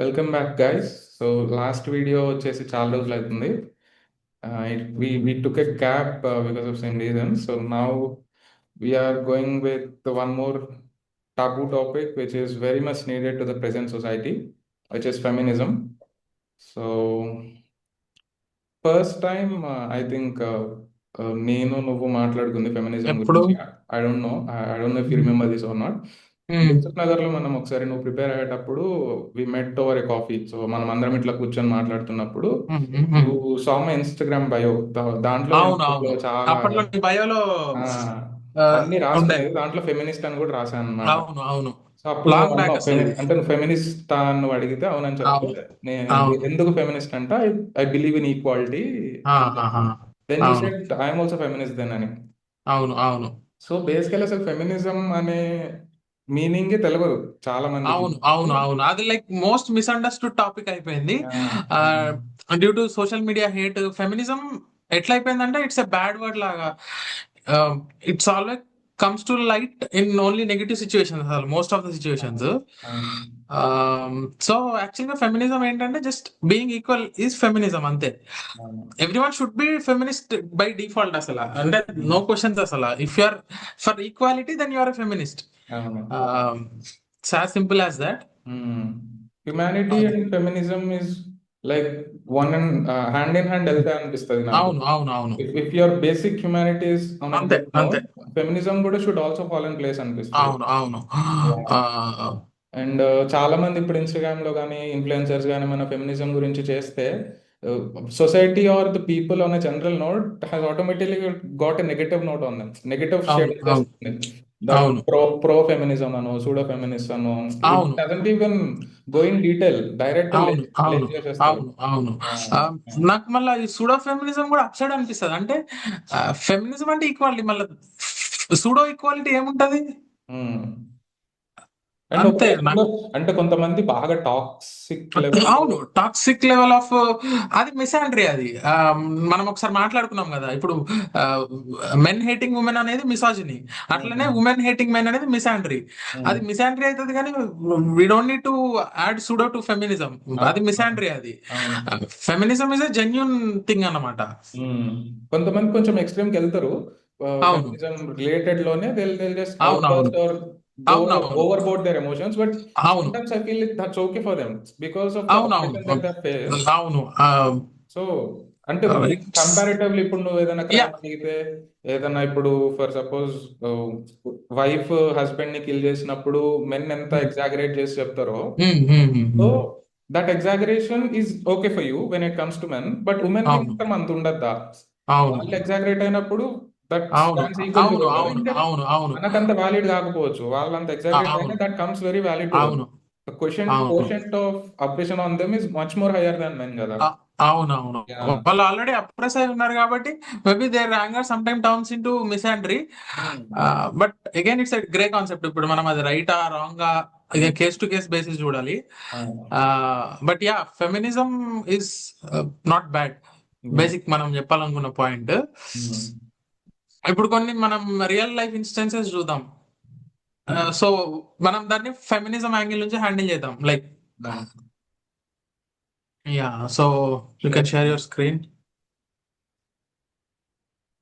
Welcome back guys. So last video వచ్చేసి చాలా రోజులు అవుతుంది. We took a gap because of same reason. So now we are going with the one more taboo topic, which is very much needed to the present society, which is feminism. So first time I think నేను నువ్వు మాట్లాడుకుంది feminism ఎప్పుడు? గురించి. I don't know if you um, remember this or not. Um, Dilsukhnagar లో మనం ఒకసారి నువ్వు prepare అయ్యేటప్పుడు we met over a coffee. So మనం అందరం ఇట్లా కూర్చొని మాట్లాడుతున్నప్పుడు um, um. You saw my Instagram bio. దాంట్లో నేను అవును, అవును. చాలా అప్పట్లో నీ బయోలో ఆ, ఆ, అన్ని ఉండే. రాసుకునేది, దాంట్లో ఫెమినిస్ట్ అని కూడా రాశాను అనమాట. అవును, అవును. సో అప్పుడు నువ్వు లాంగ్ బ్యాక్ అన్నావు అసలు ఇది. అంటే నువ్వు ఫెమినిస్ట్ అని నువ్వు అడిగితే అవునని చెప్తే, అవును, నేను అవును. ఎందుకు ఫెమినిస్ట్ అంటే ఐ బిలీవ్ ఇన్ ఈక్వాలిటీ అని ఆహాహా. చెప్పాను. దెన్ యూ అవును, said I'm also feminist then అని. అవును, అవును, సో బేసికల్ అసలు ఫెమినిజం అనే మీనింగే తెలియదు చాలా మందికి. అవును, అవును, అవును. అది లైక్ మోస్ట్ మిస్అండర్స్టూడ్ టాపిక్ అయిపోయింది. ఆ, ఆ, due to social media hate feminism ఎట్లా అయిపోయిందంటే ఇట్స్ ఎ బ్యాడ్ వర్డ్ లాగా. It's always comes to light in only negative situations, అసలు most of the ah, situations. అవును, సో యాక్చువల్గా ఫెమినిజం ఏంటంటే just being equal is feminism అంతే. అవును, everyone should be feminist by default అసలు, అంటే no questions అసలు. If you are for equality then you are a feminist. అవును. It's as simple as that. Humanity and feminism is like one and hand in hand వెళ్తే అనిపిస్తుంది నాకు. అవును, అవును, అవును. If your basic humanities on a అంతే, good అంతే. Note, feminism కూడా should also fall in place అనిపిస్తుంది. అవును, అవును. అండ్ చాలా మంది ఇప్పుడు ఇన్స్టాగ్రామ్ లో కానీ ఇన్ఫ్లుయెన్సర్స్ కానీ మన ఫెమినిజం గురించి చేస్తే, society or the people on a general note has automatically got a negative note on them. Negative shade అవును, అవును, వచ్చేస్తుంది. దట్ అవును, ప్రో ఫెమినిజం అను, సూడో ఫెమినిస్ట్ అను, ఇట్ అవును, doesn't even go in detail, direct అవును, అవును, బ్లేమ్ చేసేస్తారు. అవును, అవును. Yeah. ఆ, నాకు మళ్ళీ ఈ సూడో ఫెమినిజం కూడా అప్సైడ్ అనిపిస్తుంది. అంటే ఫెమినిజం అంటే ఈక్వాలిటీ, మళ్ళీ సూడో ఈక్వాలిటీ ఏముంటది? Hmm. అండ్ అంతే ఒకవేళ నాకు. కూడా అంటే కొంతమంది బాగా టాక్సిక్ లెవెల్. అవును, టాక్సిక్ లెవెల్ ఆఫ్ అది మిసాండ్రీ అది. మనం ఒకసారి మాట్లాడుకున్నాం కదా ఇప్పుడు. మెన్ హేటింగ్ ఉమెన్ అనేది మిసాజినీ, అట్లనే ఉమెన్ హేటింగ్ మెన్ అనేది మిసాండ్రీ. అది మిసాండ్రీ అవుతుంది కానీ we don't need to add pseudo to feminism. అది మిసాండ్రీ అది. అవును. Feminism is a genuine thing అన్నమాట. మ్మ్. కొంతమంది కొంచెం ఎక్స్ట్రీమ్కి వెళ్తారు. అవును, ఫెమినిజం రిలేటెడ్ లోనే దిల్ జస్ట్ అవుట్ అవును, అవును, బర్స్ట్ ఆర్ గో అవును, అవును, over board their emotions, but అవును, sometimes I feel that's okay for them because of the అవును, ఆపరేషన్ అవును, దట్ దే ఫేస్. అవును. సో అంటే ఇట్స్ కంపారిటివ్లీ ఇప్పుడు నువ్వు ఏదైనా యా. క్రైమ్ జరిగితే, ఏదైనా ఇప్పుడు ఫర్ సపోజ్ వైఫ్ హస్బెండ్ ని కిల్ చేసినప్పుడు మెన్ ఎంత ఎగ్జాగరేట్ చేసి చెప్తారో, so that exaggeration is okay for you when it comes to men, but women కి అవును, మాత్రం అంత ఉండద్దా? అవును, వాళ్ళు ఎగ్జాగరేట్ అయినప్పుడు దట్ అవును, స్టాండ్స్ ఈక్వల్ టు అవును, దెమ్ కదా. అవును, ఇంకా అవును, అవును, మనకంత వ్యాలిడ్ కాకపోవచ్చు, వాళ్ళంత ఎగ్జాగరేట్ అయినా అవును, that comes very valid to them. అవును, ద క్వశ్చన్ అవును, quotient of oppression on them is much more higher than men కదా. అవును, అవును. యా. వాళ్ళు ఆల్రెడీ అప్రెస్ అయి ఉన్నారు కాబట్టి maybe their anger some time turns in to misandry. But again it's grey concept. ఇప్పుడు మనం అది రైటా రాంగా కేస్ టు కేస్ బేసిస్ చూడాలి. But yeah, feminism is not bad. Basic మనం చెప్పాలనుకున్న పాయింట్. ఇప్పుడు కొన్ని మనం రియల్ లైఫ్ ఇన్స్టెన్సెస్ చూద్దాం. సో మనం దాన్ని ఫెమినిజం యాంగిల్ నుంచి హ్యాండిల్ చేద్దాం. Like yeah, so you can share your screen.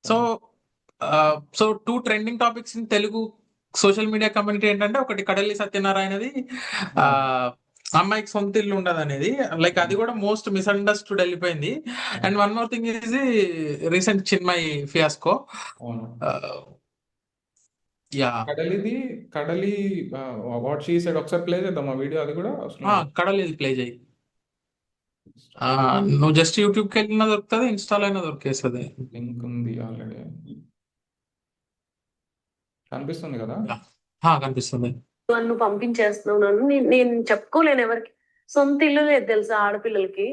So so two trending topics in Telugu social media community ఏంటంటే, ఒకటి కడలి సత్యనారాయణది ఆ, అమ్మాయికి సొంత ఇల్లు ఉండదు అనేది. లైక్ అది కూడా మోస్ట్ మిస్అండర్స్టూడ్ వెళ్ళిపోయింది. And one more thing is recent Chinmayi fiasco. Yeah. కడలిది, కడలి వాట్ షీ సెడ్ ఒకసారి ప్లే చేద్దాం ఆ వీడియో, అది కూడా అవసరం. కడలి ప్లే చేయి. నువ్వు జస్ట్ యూట్యూబ్కి వెళ్ళినా దొరుకుతుంది, ఇన్స్టాలో అయినా దొరికేస్తుంది. లింక్ ఉంది ఆల్రెడీ, కనిపిస్తుంది కదా. కనిపిస్తుంది. నన్ను పంపించేస్తున్నావు, నన్ను నేను చెప్పుకోలేను ఎవరికి. సొంత ఇల్లు లేదు తెలుసా ఆడపిల్లలకి.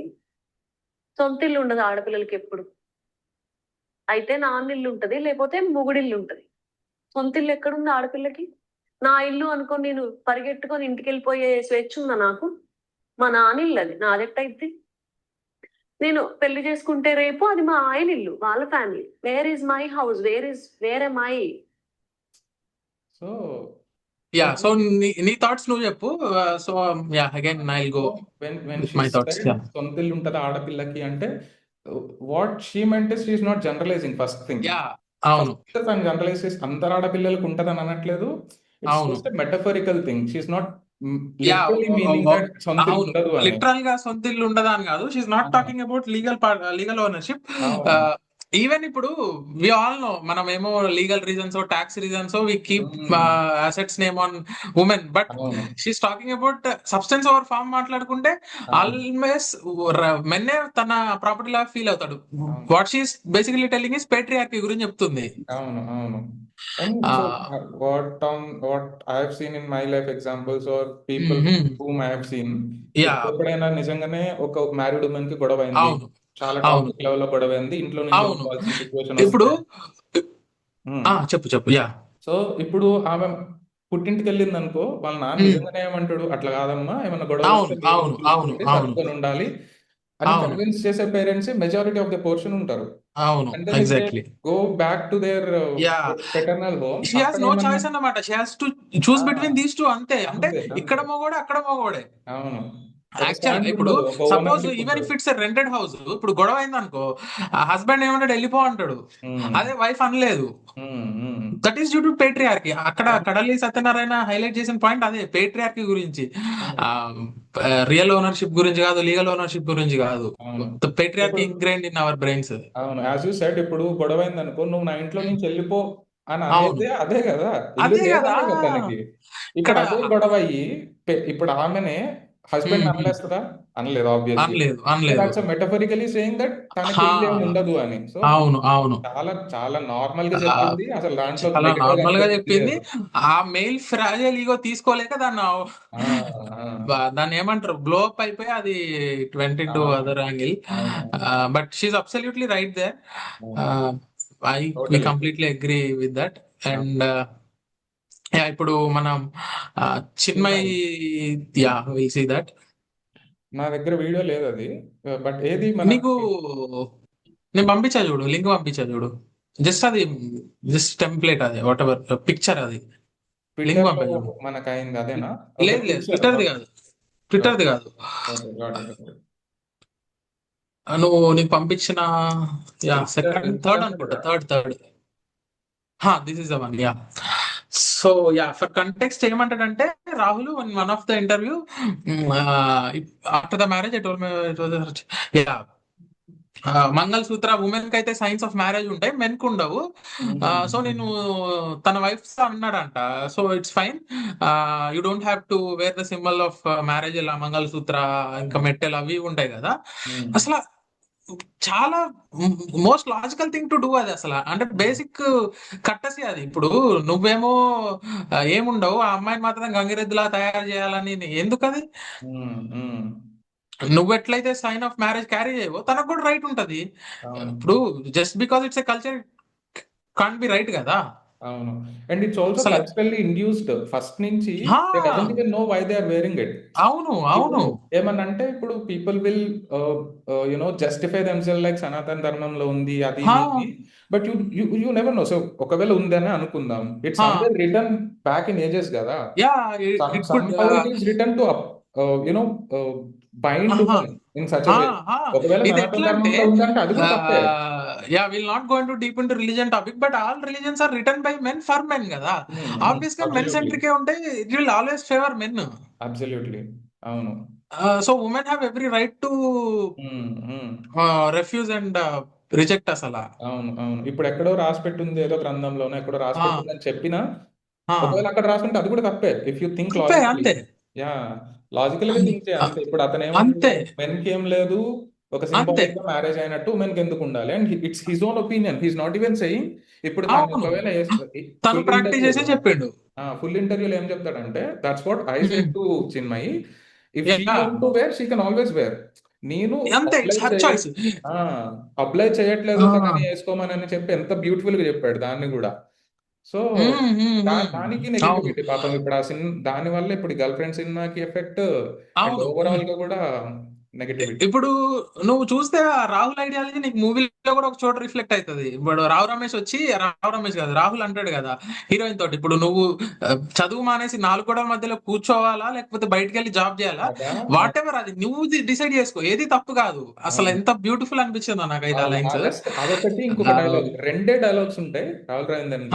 సొంత ఇల్లు ఉండదు ఆడపిల్లలకి ఎప్పుడు. అయితే నాన్న ఇల్లు ఉంటది, లేకపోతే మొగుడిల్లు ఉంటది. సొంత ఇల్లు ఎక్కడుంది ఆడపిల్లకి? నా ఇల్లు అనుకొని నేను పరిగెట్టుకొని ఇంటికి వెళ్ళిపోయే స్వేచ్ఛ ఉందా నాకు? మా నాన్న ఇల్లు అది, నాదెట్టయిద్ది? నేను పెళ్లి చేసుకుంటే రేపు అది మా ఆయన ఇల్లు, వాళ్ళ family. Where is my house? Where am I? So ya so నీ థాట్స్ నువ్వు చెప్పు. So ya again I will go when with she my thoughts. Said ya సొంత ఇల్లు ఉంటది ఆడపిల్లకి అంటే what she meant is she's not generalizing first thing. Ya అవును first తను జనరలైజ్ చేసి అందరు ఆడపిల్లలకు ఉంటదని అనట్లేదు. ఇట్స్ అవును just metaphorical thing. She's not ya literally meaning that సొంత ఇల్లు అవును ఉండదు అని. లిటరల్ గా సొంత ఇల్లు ఉండదా అని కాదు. She's not ah, talking about legal ownership. అవును. ఈవెన్ ఇప్పుడు వి ఆల్ నో మనమేమో legal reasons tax reasons we keep assets name on women, but అవును she's talking about substance over form మాట్లాడుకుంటే అవును ఆల్మోస్ట్ మెన్నే తన ప్రాపర్టీ లా ఫీల్ అవుతాడు. అవును what she's basically telling is patriarchy గురించి చెప్తుంది. అవును అవును. And ఆ, so, what I have seen in my life examples or people whom I have seen, yeah ఇప్పుడు ఎప్పుడైనా నిజంగానే ఒక మ్యారీడ్ ఉమెన్ కి గొడవ అయింది, అవును చాలా అవును టాక్సిక్ లెవెల్ లో గొడవ అయింది, ఇంట్లో నుంచి అవును వెళ్ళిపోవాల్సిన సిచ్యువేషన్ ఇప్పుడు వస్తే, చెప్పు చెప్పు. యా సో ఇప్పుడు ఆమె పుట్టింటికి వెళ్ళింది అనుకో, వాళ్ళ నాన్న నిజంగానే ఏమంటాడు, అట్లా కాదమ్మా, ఏమన్నా గొడవలు అవును వస్తే మీరు అవును అవును చూసుకోండి, అవును సర్దుకొని ఉండాలి అని అవును కన్విన్స్ చేసే parents majority of the portion ఉంటారు. అవును and then if they exactly. Go back to their yeah paternal home, she has అక్కడ నో ఏమన్నా చాయిస్ అన్నమాట. She has to choose between these two. అంతే. అంటే అంతే ఇక్కడ అంతే మగోడే అక్కడ మగోడే. అవును. ఒక యాక్చువల్ స్టాండ్ ఇప్పుడు ఉండదు, ఒక సపోజ్ ఓనర్షిప్ ఈవెన్ ఉండదు. ఇఫ్ ఇట్స్ రెంటెడ్ హౌస్, ఇప్పుడు గొడవ అయింది అనుకో, హస్బెండ్ ఏమంటాడు, వెళ్ళిపో అంటాడు. ఉమ్, అదే వైఫ్ అనలేదు. Um. That is due to patriarchy. అక్కడ అవును కడలి సత్యనారాయణ హైలైట్ చేసిన పాయింట్ అదే, పేట్రియార్కీ గురించి. అవును రియల్ ఓనర్షిప్ గురించి కాదు, లీగల్ ఓనర్షిప్ గురించి కాదు. అవును. పేట్రియార్కీ ఇప్పుడు ఇంగ్రైన్డ్ ఇన్ అవర్ బ్రెయిన్స్. అవును, యాజ్ యూ సెడ్, ఇప్పుడు గొడవ అయింది అనుకో, నువ్వు నా ఇంట్లో నుంచి వెళ్ళిపో అని అవును అనేది అదే కదా, ఇల్లు అదే కదా లేదనే కదా తనకి. ఇక్కడ. ఇప్పుడు అదే గొడవ అయ్యి ఇప్పుడు ఆమెనే హస్బెండ్ అనలేస్తుందా? అనలేదు ఆబ్వియస్లీ. అనలేదు అనలేదు. దట్స్ మెటఫరికలీ సేయింగ్ దట్ తనకి హా, ఇల్లు ఏమి ఉండదు అని. సో అవును అవును. చాలా చాలా నార్మల్ గా ఆ, చెప్పింది, అసలు దాంట్లో చాలా నెగటివ్ నార్మల్ గా కనిపెట్టింది చెప్పింది. లేదు. ఆ మెయిల్ ఫ్రాజైల్ ఈగో తీసుకోలేక దాన్ని ఆ, ఆ, దాన్ని ఏమంటారు, బ్లో అప్ అయిపోయి అది వెంట ఇంటూ అవును అదర్ యాంగిల్. అవును but she's absolutely right there. అవును I we totally. Completely agree with that. And ఇప్పుడు మనం Chinmay, Chinmayi, yeah will see that. నా దగ్గర వీడియో లేదు అది, బట్ ఏది మన నీకు నేను పంపించా చూడు, లింక్ పంపించా చూడు. జస్ట్ అది, జస్ట్ టెంప్లేట్ అది, వాట్ ఎవర్ పిక్చర్ అది. లింక్ ట్విట్టర్ లో పంపా చూడు. మనకు అయింది అదేనా? ఓకే, లేదు లేదు, పిక్చర్. ట్విట్టర్ది కాదు, ట్విట్టర్ది కాదు. Okay, got it. నువ్వు నీకు పంపించిన, యా పిక్చర్ సెకండ్ థర్డ్ ఇన్స్టాలో అనుకుంటా, కదా. Third. This is the one. Yeah so yeah for context ఏమంటాడంటే, Rahul one of the interview after the marriage I told my, yeah mangalsutra women కి అయితే సైన్స్ ఆఫ్ మ్యారేజ్ ఉంటాయి, మెన్ కు ఉండవు. So నేను తన వైఫ్ అన్నాడంట, so it's fine, you don't have to wear the symbol of marriage, ఇలా మంగళ సూత్ర ఇంకా మెట్టెలు అవి ఉంటాయి కదా. అసలు చాలా most logical thing to do అది. అసలు అంటే బేసిక్ కట్టసి అది. ఇప్పుడు నువ్వేమో ఏముండవు, ఆ అమ్మాయిని మాత్రం గంగిరెద్దులా తయారు చేయాలని ఎందుకు అది? నువ్వు ఎట్లయితే సైన్ ఆఫ్ మ్యారేజ్ క్యారీ చేయవో తనకు కూడా రైట్ ఉంటది. అవును ఇప్పుడు just because it's a culture can't be right కదా అవును. అండ్ ఇట్స్ ఆల్సో అసలు. కల్చరల్లీ ఇండ్యూస్డ్ ఫస్ట్ నుంచి. హా, they doesn't even know why they are wearing it. అవును అవును ఇప్పుడు ఏమన్నా అంటే ఇప్పుడు people will justify themselves like సనాతన ధర్మంలో ఉంది అది హా, ఇది అని. But you you you never know. So ఒకవేళ ఉందని అనుకుందాం, ఇట్స్ హా, somewhere written back in ages కదా. Yeah it could. Somehow it is written to bind women in such a way. ఒకవేళ ఇది సనాతన ఎట్లా అంటే, ధర్మంలో ఉందంటే అది కూడా తప్పే. Yeah will not going to deep in to religion topic, but all religions are written by men for men కదా. ఆబ్వియస్ గా మెన్ అబ్సల్యూట్లీ సెంట్రికే ఉంటే it will always favour men. Absolutely అవును. So women have every right to um, um. Refuse and reject అసలు. అవును అవును. ఇప్పుడు ఎక్కడో రాసి పెట్టుంది, ఏదో గ్రంథంలోనో ఎక్కడో రాసి ఆ, పెట్టింది అని చెప్పినా, ఆ, ఒకవేళ అక్కడ రాసుకుంటే అది కూడా తప్పే. ఇఫ్ యూ థింక్ అంతే లాజికలీ. అంతే యా, లాజికల్ గా థింక్ చేయ ఆ, అంతే. ఇప్పుడు అతను ఏమంటాడు, అంతే మెన్ కి ఏం లేదు, ఒక అంతే. సింబాలిక్ గా మ్యారేజ్ అయినట్టు ఉమెన్ కి ఎందుకు ఉండాలి, and it's his own opinion. He's not even saying. ఇప్పుడు తను అవును, ఒకవేళ తను ఫుల్ ప్రాక్టీస్ చేసే ఇంటర్వ్యూలో చెప్పిండు. ఏం చెప్తాడంటే, that's what I said to Chinmayi, if she yeah want to wear she can always wear. నేను అంతే, ఇట్స్ హర్ చాయిస్. అప్లై చేయట్లేదు తనని వేసుకోమని అని చెప్పి ఎంత బ్యూటిఫుల్ గా చెప్పాడు దాన్ని కూడా. సో దానికి అవును నెగిటివిటీ పాపం. ఇప్పుడు ఆ సినిమా దాని వల్ల ఇప్పుడు గర్ల్ ఫ్రెండ్ సినిమాకి ఎఫెక్ట్, అండ్ అవును ఓవరాల్ గా కూడా నెగటివిటీ. ఇప్పుడు నువ్వు చూస్తే ఆ రాహుల్ ఐడియాలజీ నీకు మూవీలో కూడా ఒక చోట రిఫ్లెక్ట్ అవుతుంది. ఇప్పుడు రావు రమేష్ కాదు, రాహుల్ అంటాడు కదా హీరోయిన్ తోటి, ఇప్పుడు నువ్వు చదువు మానేసి నాలుగు గోడల మధ్యలో కూర్చోవాలా లేకపోతే బయటికి వెళ్ళి జాబ్ చేయాలా, కదా. వాట్ ఎవర్ అది నువ్వు డిసైడ్ చేసుకో, ఏది తప్పు కాదు. అసలు ఎంత బ్యూటిఫుల్ అనిపించిందో నాకైతే ఆ లైన్స్. జస్ట్ అదొకటి, ఇంకొక డైలాగ్, రెండే డైలాగ్స్ ఉంటాయి రాహుల్ రవీందర్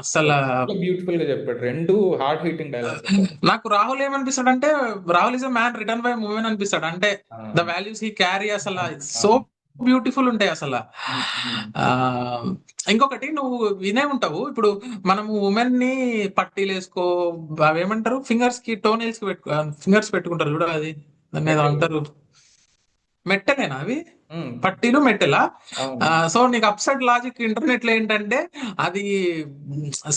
అసలు బ్యూటిఫుల్ గా చెప్పాడు. రెండు హార్ట్ హీటింగ్ డైలాగ్స్. నాకు రాహుల్ ఏమనిపిస్తాడు అంటే, Rahul is a man written by movie అనిపిస్తాడు. అంటే ద వాల్యూస్ హీ క్యారీ అసలు సో బ్యూటిఫుల్ ఉంటాయి అసలు. ఆ ఇంకొకటి నువ్వు వినే ఉంటావు, ఇప్పుడు మనము ఉమెన్ ని పట్టీలు వేసుకో, అవేమంటారు ఫింగర్స్ కి టోనైల్స్ కి ఫింగర్స్ పెట్టుకుంటారు చూడ, అది దాన్ని ఏదో అంటారు, మెట్టలేనా అవి పట్టీలు మెట్టెలా? సో నీకు అప్సెట్ లాజిక్ ఇంటర్నెట్ లో ఏంటంటే అది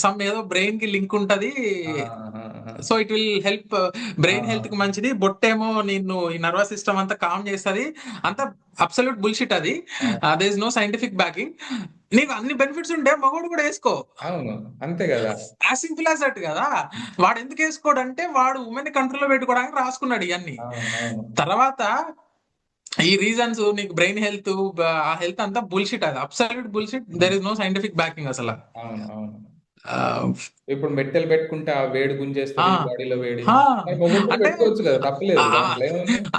సమ్ ఏదో బ్రెయిన్ కి లింక్ ఉంటది, so it will help brain health కి మంచిది, బొట్టేమో నిన్ను ఈ నర్వస్ సిస్టమ్ అంతా కామ్ చేస్తుంది, అంత అబ్సల్యూట్ బుల్షిట్ అది. There is no scientific backing. నీకు అన్ని బెనిఫిట్స్ ఉంటే మగోడు కూడా వేసుకో, అవును అంతే కదా. యాజ్ సింపుల్ యాజ్ దట్ కదా. వాడు ఎందుకు వేసుకోడు అంటే వాడు ఉమెన్ కంట్రోల్ లో పెట్టుకోవడానికి రాసుకున్నాడు ఇవన్నీ. తర్వాత ఈ రీజన్స్ నీకు బ్రెయిన్ హెల్త్ ఆ హెల్త్ అంతా బుల్షిట్, అది absolute bullshit. There is no scientific backing అసలు. ఇప్పుడు మెట్టెలు పెట్టుకుంటే ఆ వేడి గుంజేస్తుంది బాడీలో, వేడి అంటే పెట్టుకోవచ్చు కదా, తప్పలేదు.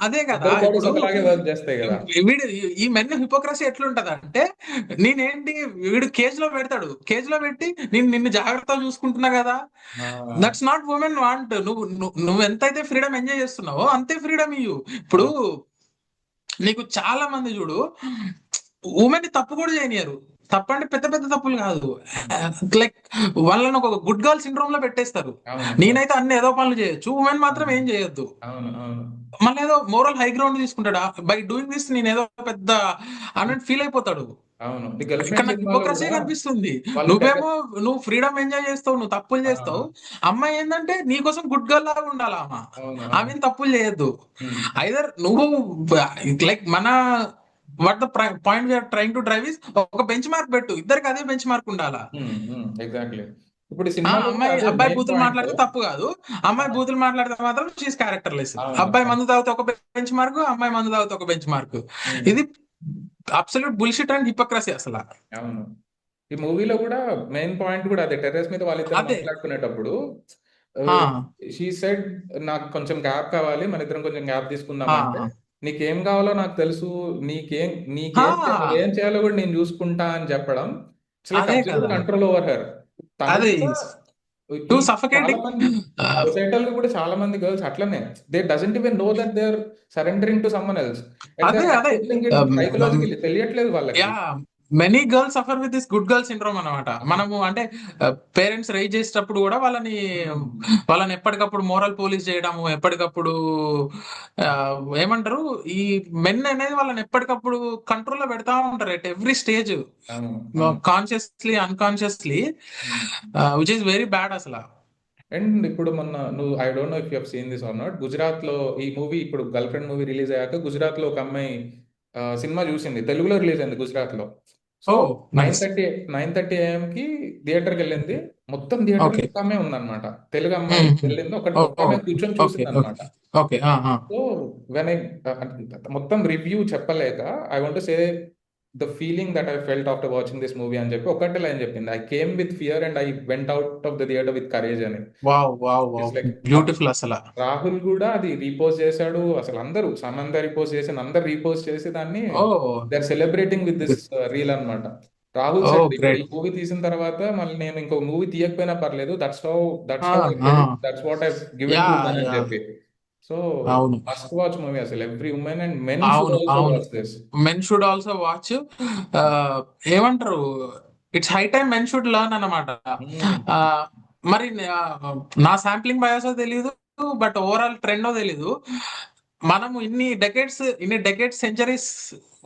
అదే కదా, ఒకలాగే వర్క్ చేస్తాయి కదా. వీడు ఈ మెన్ హిపోక్రసీ ఎట్లుంటది అంటే, నేనేంటి వీడు కేజ్ లో పెడతాడు, కేజ్ లో పెట్టి నిన్ను జాగ్రత్తగా చూసుకుంటున్నా కదా, దట్స్ నాట్ ఉమెన్ వాంట్. నువ్వు ఎంతైతే ఫ్రీడమ్ ఎంజాయ్ చేస్తున్నావో అంతే ఫ్రీడమ్ ఇయ్యు. ఇప్పుడు నీకు చాలా మంది చూడు ఉమెన్ ని తప్పు కూడా చేయనియరు, తప్పంటే పెద్ద పెద్ద తప్పులు కాదు, లైక్ వాళ్ళని ఒక గుడ్ గర్ల్ సిండ్రోమ్ లో పెట్టేస్తారు. నేనైతే అన్ని ఏదో పనులు చేయొచ్చు, ఉమెన్ మాత్రం ఏం చేయొద్దు. మళ్ళీ ఏదో మోరల్ హై గ్రౌండ్ తీసుకుంటాడు, బై డూయింగ్ దిస్ నేను ఏదో పెద్ద అన్నట్టు ఫీల్ అయిపోతాడు. ఇక్కడ నాకు హిపోక్రసీ కనిపిస్తుంది. నువ్వు ఫ్రీడమ్ ఎంజాయ్ చేస్తావు, నువ్వు తప్పులు చేస్తావు, అమ్మాయి ఏంటంటే నీకోసం గుడ్ గర్ల్ లాగా ఉండాలా, ఆమె తప్పులు చేయొద్దు. ఐదర్ నువ్వు లైక్ మన what the point we're trying to drive is ఒక బెంచ్ మార్క్ పెట్టు, ఇద్దరికి అదే బెంచ్ మార్క్ ఉండాలా. ఎగ్జాక్ట్లీ. ఇప్పుడు అబ్బాయి బూతులు మాట్లాడితే తప్పు కాదు, అమ్మాయి బూతులు మాట్లాడితే మాత్రం షీస్ క్యారెక్టర్లెస్. అబ్బాయి మందు తాగితే ఒక బెంచ్ మార్క్, అమ్మాయి మందు తాగితే ఒక బెంచ్ మార్క్. ఇది అబ్సల్యూట్ బుల్షిట్ అండ్ హిపోక్రసీ అసలు. అవును, ఈ మూవీలో కూడా మెయిన్ పాయింట్ కూడా అదే, టెర్రస్ మీద వాళ్ళిద్దరు మాట్లాడుకునేటప్పుడు షీ సెడ్ నాకు కొంచెం గ్యాప్ కావాలి, మన ఇద్దరం కొంచెం గ్యాప్ తీసుకుందాం అంటే, నీకేం కావాలో నాకు తెలుసు, నీకేం చేయాలో కూడా నేను చూసుకుంటా అని చెప్పడం, కంట్రోల్ ఓవర్ హర్. సొసైటల్ కూడా చాలా మంది గర్ల్స్ అట్లనే, they doesn't even know that they are surrendering to someone else. Psychologically తెలియట్లేదు వాళ్ళకి. Many girls suffer with this good girl syndrome అనమాట. మనము అంటే పేరెంట్స్ రైజ్ చేసేటప్పుడు కూడా వాళ్ళని ఎప్పటికప్పుడు మోరల్ పోలీస్ చేయడము, ఎప్పటికప్పుడు ఏమంటారు ఈ మెన్ అనేది వాళ్ళని ఎప్పటికప్పుడు కంట్రోల్లో పెడతా ఉంటారు at every stage, consciously unconsciously, which is very bad అసలు. అండ్ ఇప్పుడు మొన్న నువ్వు, I don't know if you have seen this or not, Gujarat లో ఈ మూవీ, ఇప్పుడు గర్ల్ ఫ్రెండ్ మూవీ రిలీజ్ అయ్యాక గుజరాత్ లో ఒక అమ్మాయి సినిమా చూసింది, తెలుగులో రిలీజ్ అయింది గుజరాత్ లో. సో 9:30 AM కి థియేటర్కి వెళ్ళింది, మొత్తం థియేటర్ ఒక అమ్మాయి ఉందన్నమాట, తెలుగు అమ్మాయి వెళ్ళింది, ఒక అమ్మాయి కూర్చొని చూసింది అనమాట. సో వెన్ మొత్తం రివ్యూ చెప్పలేక, I want to say the feeling that I felt after watching this movie అని చెప్పి ఒకటే లైన్ చెప్పింది, I came with fear and I went out of the theatre with courage అని. బ్యూటిఫుల్ అసలు. రాహుల్ కూడా అది రీపోస్ట్ చేశాడు, అసలు అందరూ, సమంత రీపోస్ట్ చేసి, అందరు రీపోస్ట్ చేసి దాన్ని they are celebrating with this reel అన్నమాట. రాహుల్ ఈ మూవీ తీసిన తర్వాత మళ్ళీ నేను ఇంకో మూవీ తీయకపోయినా పర్లేదు, that's what I given to అని చెప్పి. సో మస్ట్ వాచ్ మూవీ అసలు, every women and men should also watch this. Men should also watch. ఏమంటారు, it's high time men should learn అన్నమాట. మరి నా శాంప్లింగ్ బయాసో తెలీదు, బట్ ఓవరాల్ ట్రెండో తెలీదు. మనము ఇన్ని డెకేడ్స్ సెంచరీస్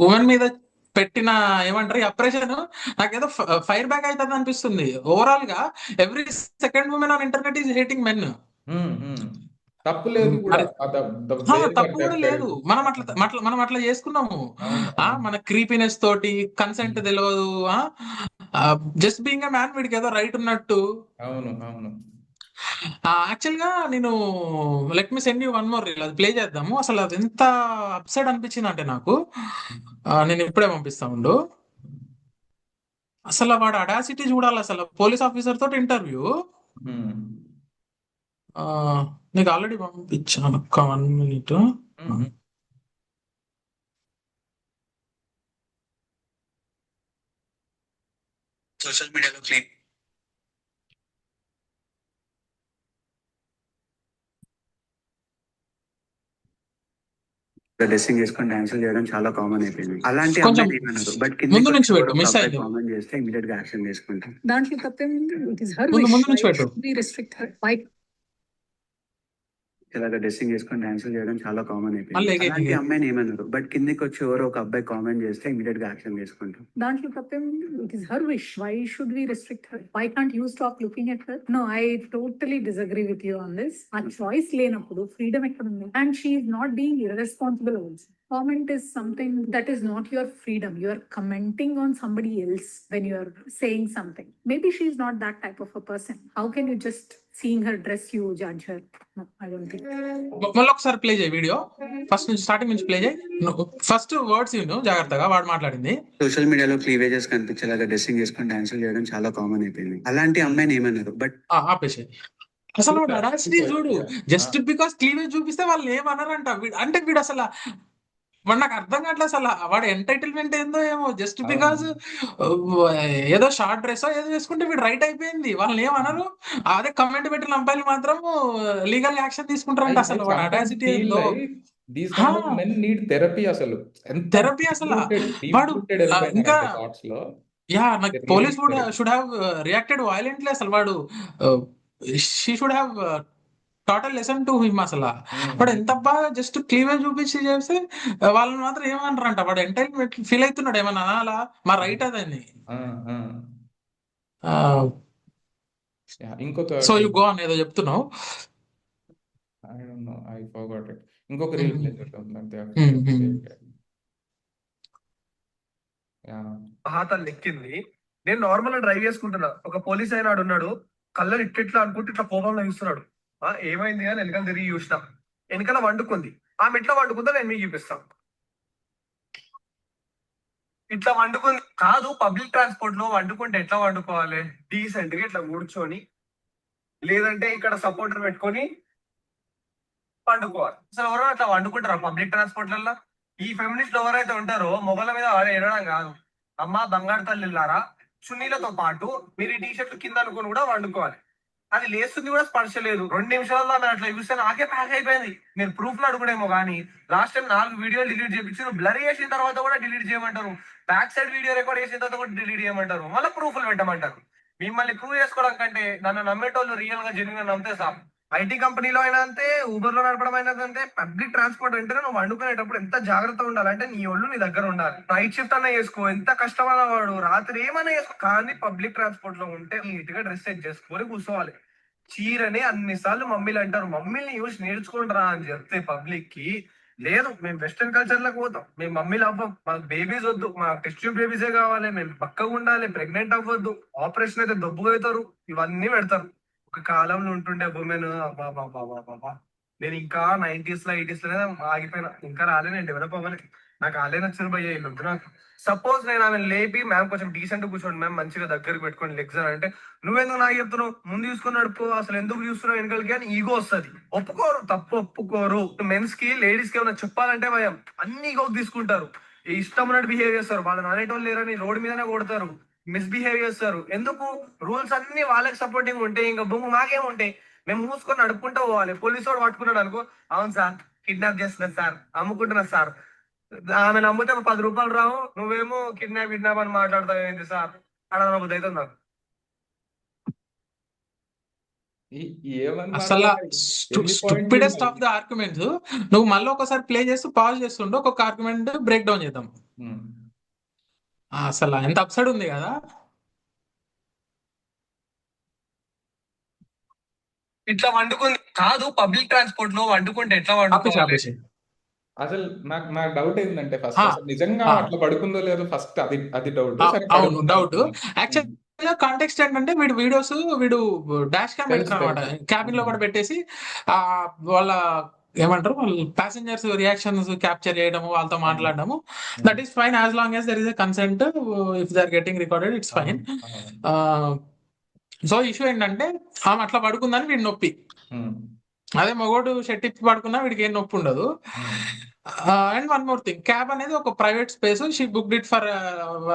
ఉమెన్ మీద పెట్టిన ఏమంటారు అప్రెషన్ నాకేదో ఫైర్ బ్యాక్ అవుతుంది అనిపిస్తుంది. ఓవరాల్ గా every second women on internet is hating men. తప్పు లేదు, తప్పు కూడా లేదు. మనం అట్లా చేసుకున్నాము, మన క్రీపీనెస్ తోటి, కన్సెంట్ తెలియదు, జస్ట్ బీయింగ్ ఎ మ్యాన్ వీడికి ఏదో రైట్ ఉన్నట్టు. అవును అవును. యాక్చువల్ గా నేను let me send you one more reel, అది ప్లే చేద్దాము. అసలు అది ఎంత అప్సెట్ అనిపించింది అంటే నాకు, నేను ఇప్పుడే పంపిస్తా ఉండు. అసలు వాడు అడాసిటీ చూడాలి. అసలు పోలీస్ ఆఫీసర్ తోటి ఇంటర్వ్యూ. నీకు ఆల్రెడీ పంపించాను, ఒక్క 1 minute. సోషల్ మీడియాలో క్లీన్ డ్రెస్సింగ్ వేసుకొని డాన్సులు చేయడం చాలా కామన్ అయిపోయింది. అలాంటి కొంచెం అమ్మాయిని ఏమన్నారు, బట్ ముందు నుంచి పెట్టు, మిస్ అయింది. కామెంట్ చేస్తే ఇమీడియట్ గా యాక్షన్ తీసుకుంటాం. దాంట్లో తప్పేముంది? ఇట్ ఇస్ హర్ ముందు విష్. ముందు నుంచి Why పెట్టు. should we restrict her? Why? ఇలాగ డ్రెస్సింగ్ వేసుకొని డాన్సులు చేయడం చాలా కామన్ మళ్ళీ అయిపోయింది. again, అలాంటి again. అమ్మాయిని ఏమన్నారు, బట్ కిందికి వచ్చి ఎవరో ఒక అబ్బాయి కామెంట్ చేస్తే ఇమీడియట్ గా యాక్షన్ తీసుకుంటాం. దాంట్లో తప్పేముంది? It is her wish. Why should we restrict her? Why can't you stop looking at her? No, I totally disagree with you on this. ఆ చాయిస్ లేనప్పుడు ఫ్రీడమ్ ఎక్కడ ఉంది? And she is not being irresponsible also. Comment is something that is not your freedom. You are commenting on somebody else when you are saying something. Maybe she is not that type of a person. How can you just seeing her dress you judge her? No, I don't think. మళ్ళీ ఒకసారి play చేయి video, first నుంచి starting నుంచి play చేయి. First words విను జాగ్రత్తగా, వాడు మాట్లాడింది. సోషల్ మీడియాలో క్లీవేజెస్ కనిపించేలాగా డ్రెస్సింగ్ వేసుకొని డాన్సులు చేయడం చాలా కామన్ అయిపోయింది. అలాంటి అమ్మాయిని ఏమన్నారు, బట్ ఆపేసి. అసలు వాడు అడాసిటీ చూడు, జస్ట్ బికాస్ క్లీవేజ్ చూపిస్తే వాళ్ళు ఏమన్నారంట. అంటే వీడు అసలు, వాడు నాకు అర్థం కావట్లేదు అసలు. వాడు ఎంటైటిల్మెంట్ ఏందో ఏమో, జస్ట్ బికాస్ ఏదో షార్ట్ డ్రెస్ ఏదో వేసుకుంటే వీడు రైట్ అయిపోయింది, వాళ్ళని ఏమనరు. అదే కమెంట్ పెట్టిన అబ్బాయిలు మాత్రం లీగల్ యాక్షన్ తీసుకుంటారంట. అసలు వాడు అడాసిటీ ఏందో. These kind of men need therapy. అసలు థెరపీ అసలు. వాడు ఇంకా థాట్స్ లో నాకు police should have reacted violently. అసలు వాడు she should have total lesson to him. అసలు వాడు ఎంత బాగా జస్ట్ క్లీవేజ్ చూపించి చేస్తే వాళ్ళని మాత్రం ఏమన్నారంట. వాడు ఎంటైర్మెంట్ ఫీల్ అవుతున్నాడు, ఏమన్నా అలా మా రైట్ అదని. ఇంకొక సో యు గో ఆన్, ఏదో చెప్తున్నావు. I don't know, I forgot it. ఇంకొక రీల్ ప్లే చేద్దాం. హాతలు ఎక్కింది. నేను నార్మల్ గా డ్రైవ్ చేసుకుంటున్నా, ఒక పోలీస్ అయినాడు ఉన్నాడు, కళ్ళని ఇట్లా అనుకుంటే ఇట్లా కోపంలో చూస్తున్నాడు. ఏమైంది అని వెనకాల తిరిగి చూసిన, వెనకాల వండుకుంది. ఆమె ఎట్లా వండుకుందో నేను మీకు చూపిస్తాను. ఇట్లా వండుకుంది కాదు, పబ్లిక్ ట్రాన్స్పోర్ట్ లో వండుకుంటే ఎట్లా వండుకోవాలి, డీసెంట్ గా ఇట్లా కూర్చొని, లేదంటే ఇక్కడ సపోర్టర్ పెట్టుకొని వండుకోవాలి. అసలు ఎవరో అట్లా వండుకుంటారా పబ్లిక్ ట్రాన్స్పోర్ట్లలో? ఈ ఫెమినిస్ట్ ఎవరైతే ఉంటారో మొగల మీద ఎడడం కాదు. అమ్మ బంగారు తల్లిలారా, చున్నీలతో పాటు మీరు ఈ టీషర్ట్లు కింద అనుకుని కూడా వండుకోవాలి. అది లేస్తుంది కూడా స్పర్శ లేదు. 2 నిమిషాల్లో నేను అట్లా చూస్తే నాకే ప్యాక్ అయిపోయింది. నేను ప్రూఫ్లు అడుగుడేమో కానీ లాస్ట్ టైం 4 వీడియోలు డిలీట్ చేయించారు. బ్లర్ చేసిన తర్వాత కూడా డిలీట్ చేయమంటారు, బ్యాక్ సైడ్ వీడియో రికార్డ్ చేసిన తర్వాత కూడా డిలీట్ చేయమంటారు, మళ్ళీ ప్రూఫ్లు పెట్టమంటారు. మిమ్మల్ని ప్రూవ్ చేసుకోవడం కంటే నన్ను నమ్మేటోళ్ళు రియల్ గా జెన్యున్ నమ్మితే సార్. ఐటీ కంపెనీలో అయినా అంతే, ఊబర్ లో నడపడం అయినా అంతే. పబ్లిక్ ట్రాన్స్పోర్ట్ అంటే నువ్వు వండుకునేటప్పుడు ఎంత జాగ్రత్త ఉండాలంటే నీ ఒళ్ళు నీ దగ్గర ఉండాలి. నైట్ షిఫ్ట్ అన్నా చేసుకో, ఎంత కష్టమైన వాడు రాత్రి ఏమైనా చేసుకో, కానీ పబ్లిక్ ట్రాన్స్పోర్ట్ లో ఉంటే నీట్ గా డ్రెస్ సెట్ చేసుకొని కూర్చోవాలి. చీరని అన్నిసార్లు మమ్మీలు అంటారు, మమ్మీని చూసి నేర్చుకుంటారా అని చెప్తే పబ్లిక్ కి లేదు. మేము వెస్టర్న్ కల్చర్ లకు పోతాం, మేము మమ్మీలు అవ్వం, మాకు బేబీస్ వద్దు, మాకు టెస్ట్ ట్యూబ్ బేబీసే కావాలి, మేము పక్కగా ఉండాలి, ప్రెగ్నెంట్ అవ్వద్దు, ఆపరేషన్ అయితే దొబ్బు అవుతారు, ఇవన్నీ పెడతారు. ఒక కాలంలో ఉంటుండే ఉమెన్ బాబా. నేను ఇంకా 90s లో 80s లోనే ఆగిపోయినా, ఇంకా రాలే, నేను డెవలప్ అవ్వాలి. నాకు ఆలే నచ్చిన భయ్య ఇల్లు నాకు. సపోజ్ నేను ఆమె లేపి మ్యామ్ కొంచెం డీసెంట్ కూర్చోండి మ్యామ్, మంచిగా దగ్గరికి పెట్టుకోండి లెగ్స్ అని అంటే, నువ్వెందుకు నాకు చెప్తున్నావు, ముందు చూసుకుని నడుపు, అసలు ఎందుకు చూస్తున్నావు వెనకాలకి అని ఈగో వస్తుంది. ఒప్పుకోరు, తప్పు ఒప్పుకోరు. మెన్స్ కి లేడీస్ కి ఏమైనా చెప్పాలంటే భయం, అన్ని ఈగోకి తీసుకుంటారు, ఇష్టం ఉన్నట్టు బిహేవ్ చేస్తారు. వాళ్ళని అనేటోళ్ళు లేరని రోడ్డు మీదనే కొడతారు, మిస్బిహేవ్ చేస్తారు. ఎందుకు? రూల్స్ అన్ని వాళ్ళకి సపోర్టింగ్ ఉంటాయి, ఇంకా బొమ్మ మాకేముంటాయి. మేము మూసుకొని నడుపుకుంటూ పోవాలి. పోలీసు వాడు పట్టుకున్నాడు అనుకో, అవును సార్ కిడ్నాప్ చేస్తున్నారు సార్, అమ్ముకుంటున్నారు సార్. ఆమె నమ్మితే 10 రూపాయలు రావు, నువ్వేమో కిడ్నాప్ అని మాట్లాడతావు ఏంటి సార్? అడగబోద్దు అవుతుంది నాకు. అసలు స్టూపిడెస్ట్ ఆఫ్ ద ఆర్గ్యుమెంట్స్. నువ్వు మళ్ళీ ఒకసారి ప్లే చేస్తూ పాజ్ చేస్తుండే ఒక్కొక్క ఆర్గ్యుమెంట్ బ్రేక్ డౌన్ చేద్దాం. అసలు ఎంత అప్సైడ్ ఉంది కదా. ఇట్లా వండుకుంది కాదు, పబ్లిక్ ట్రాన్స్పోర్ట్ లో వండుకుంటే ఎట్లా ఆపేసి వండుకోవాలి? ఆపేసి. అసలు నాకు డౌట్ ఏంటంటే ఫస్ట్ అసలు నిజంగా అట్లా పడుకుందో లేదో ఫస్ట్ అది డౌట్. అవును డౌట్. యాక్చువల్ కాంటెక్స్ట్ ఏంటంటే వీడు డాష్ క్యామ్ తెలుసు పెడతారు అనమాట, తెలుసు క్యాబిన్ లో కూడా పెట్టేసి ఆ వాళ్ళ ఏమంటారు వాళ్ళ ప్యాసింజర్స్ రియాక్షన్స్ క్యాప్చర్ చేయడము, వాళ్ళతో మాట్లాడడము. That is fine as long as there is a consent. If they are getting recorded it's fine. So issue ఏంటంటే ఆమె అట్లా పడుకుందని వీడి నొప్పి. అదే మగోడు షర్ట్ ఇప్పి పడుకున్నా వీడికి ఏం నొప్పి ఉండదు. And one more thing, cab అనేది ఒక private space. She booked it for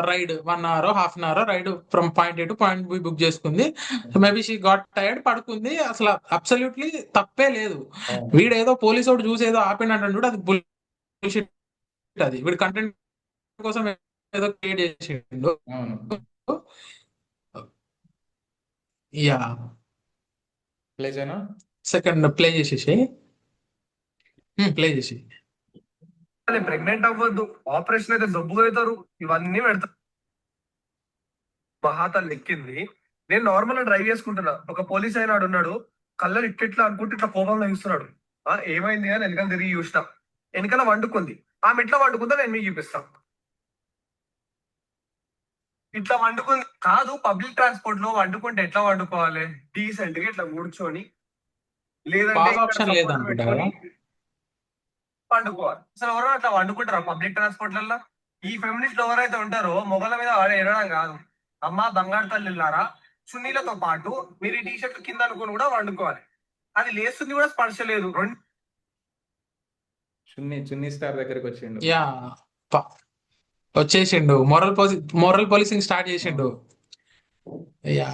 ride 1 hour, half an hour ride from point A to point B book చేసుకుంది. మేబీ షీ గాట్ టైర్డ్, పడుకుంది. అసలు అబ్సల్యూట్లీ తప్పే లేదు. వీడు ఏదో పోలీసు వాడు చూసి ఏదో ఆపిండంటే చూడు, అది bullshit. అది వీడు కంటెంట్ కోసం ఏదో క్రియేట్ చేసిండు. యా ప్లే చేయనా? సెకండ్ ప్లే చేసేసి ప్రెగ్నెంట్ అవ్వద్దు, ఆపరేషన్ అయితే దొబ్బుగా అవుతారు, ఇవన్నీ పెడతారు. మహాతల్లి ఎక్కింది. నేను నార్మల్ గా డ్రైవ్ చేసుకుంటున్నా, ఒక పోలీస్ అయినాడు ఉన్నాడు, కళ్ళని ఇట్లా అనుకుంటే ఇట్లా కోపంలో చూస్తున్నాడు. ఏమైంది అని వెనకాల తిరిగి చూసినా, వెనకాల వండుకుంది. ఆమె ఎట్లా వండుకుందో నేను మీకు చూపిస్తాను. ఇట్లా వండుకుంది కాదు, పబ్లిక్ ట్రాన్స్పోర్ట్ లో వండుకుంటే ఎట్లా వండుకోవాలి? డీసెంట్ గా ఇట్లా కూర్చొని, లేదంటే బాగా ఇక్కడ ఆప్షన్ support లేదనుకుంటా పెట్టుకొని కదా. వండుకోవాలి. అసలు ఎవరో అట్లా వండుకుంటారా పబ్లిక్ ట్రాన్స్పోర్ట్లలో? ఈ ఫెమినిస్ట్ ఎవరైతే ఉంటారో మొగల మీద ఎడడం కాదు. అమ్మ బంగారు తల్లిలారా, చున్నీలతో పాటు మీరు ఈ టీషర్ట్ కింద అనుకుని కూడా వండుకోవాలి. అది లేస్తుంది కూడా స్పర్శ లేదు. చున్నీ స్టార్ దగ్గరికి వచ్చిండు. యా వచ్చేసిండు, మోరల్ పోలీసింగ్ స్టార్ట్ చేసిండు. యా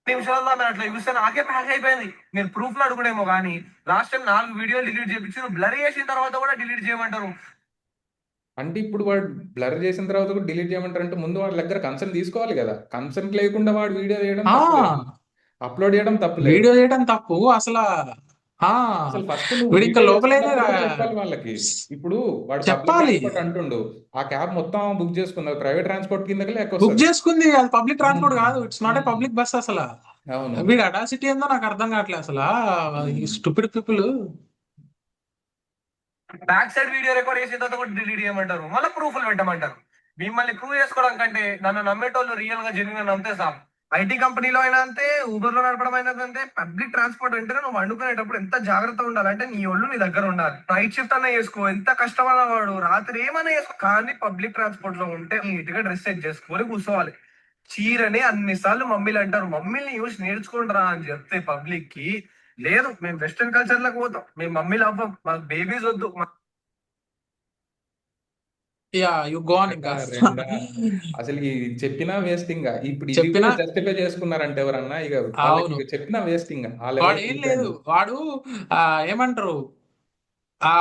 నిమిషాల్లో నేను అట్లా చూస్తే నాకే ప్యాక్ అయిపోయింది. నేను ప్రూఫ్ లో అడుగుడేమో కానీ లాస్ట్ టైం 4 వీడియోలు డిలీట్ చేయించారు. బ్లర్ చేసిన తర్వాత కూడా డిలీట్ చేయమంటారు. అంటే ఇప్పుడు వాడు బ్లర్ చేసిన తర్వాత కూడా డిలీట్ చేయమంటారు అంటే ముందు వాడి దగ్గర కన్సెంట్ తీసుకోవాలి కదా. కన్సెంట్ లేకుండా వాడు వీడియో చేయడం తప్పులేదు, అప్లోడ్ చేయడం తప్పులేదు. వీడియో చేయడం తప్పు అసలు. అసలు ఫస్ట్ నువ్వు వీడు ఇంకా వీడియో లోపలైతే చేస్తున్నప్పుడు చెప్పాలి వాళ్ళకి. ఇప్పుడు వాడు పబ్లిక్ చెప్పాలి. ట్రాన్స్పోర్ట్ అంటుండు, ఆ క్యాబ్ మొత్తం బుక్ చేసుకున్నావు, ప్రైవేట్ ట్రాన్స్పోర్ట్ కిందకి లెక్క బుక్ వస్తుంది. చేసుకుంది, అది పబ్లిక్ ట్రాన్స్పోర్ట్ కాదు. It's not a public bus అసలు. అవును. వీడు అడాసిటీ ఏందో నాకు అర్థం కావట్లేదు అసలు. ఈ stupid people. Back side video record చేసిన తర్వాత కూడా డిలీట్ చేయమంటారు, మళ్ళీ ప్రూఫ్లు పెట్టమంటారు. మిమ్మల్ని ప్రూవ్ చేసుకోవడం కంటే నన్ను నమ్మేటోళ్ళు రియల్ గా జెన్యున్ నమ్మితే సార్. ఐటీ కంపెనీలో అయినా అంతే, ఊబర్ లో నడపడం అయినా అంతే. పబ్లిక్ ట్రాన్స్పోర్ట్ అంటే నువ్వు వండుకునేటప్పుడు ఎంత జాగ్రత్తగా ఉండాలంటే నీ ఒళ్ళు నీ దగ్గర ఉండాలి. నైట్ షిఫ్ట్ అన్నా చేసుకో, ఎంత కష్టమైన వాడు రాత్రి ఏమన్నా చేసుకో, కానీ పబ్లిక్ ట్రాన్స్పోర్ట్ లో ఉంటే నీట్ గా డ్రెస్ సెట్ చేసుకొని కూర్చోవాలి. చీరని అన్నిసార్లు మమ్మీలు అంటారు, మమ్మీని చూసి నేర్చుకుంటారా అని చెప్తే పబ్లిక్ కి లేదు, మేము వెస్టర్న్ కల్చర్ లకు పోతాం, మేము మమ్మీలు అవ్వం, మాకు బేబీస్ వద్దు. యా యు గో ఆన్ ఇంకా. అసలు ఈ చెప్పినా వేస్ట్. ఇంకా ఇప్పుడు ఇది చెప్పినా కూడా జస్టిఫై చేసుకున్నారంటే ఎవరన్నా ఇక వాళ్ళకి అవును. ఇక చెప్పినా వేస్ట్. ఇంకా ఆ వాడు లెవెల్ ఏం లేదు, వాడు ఏమంటారు ఆ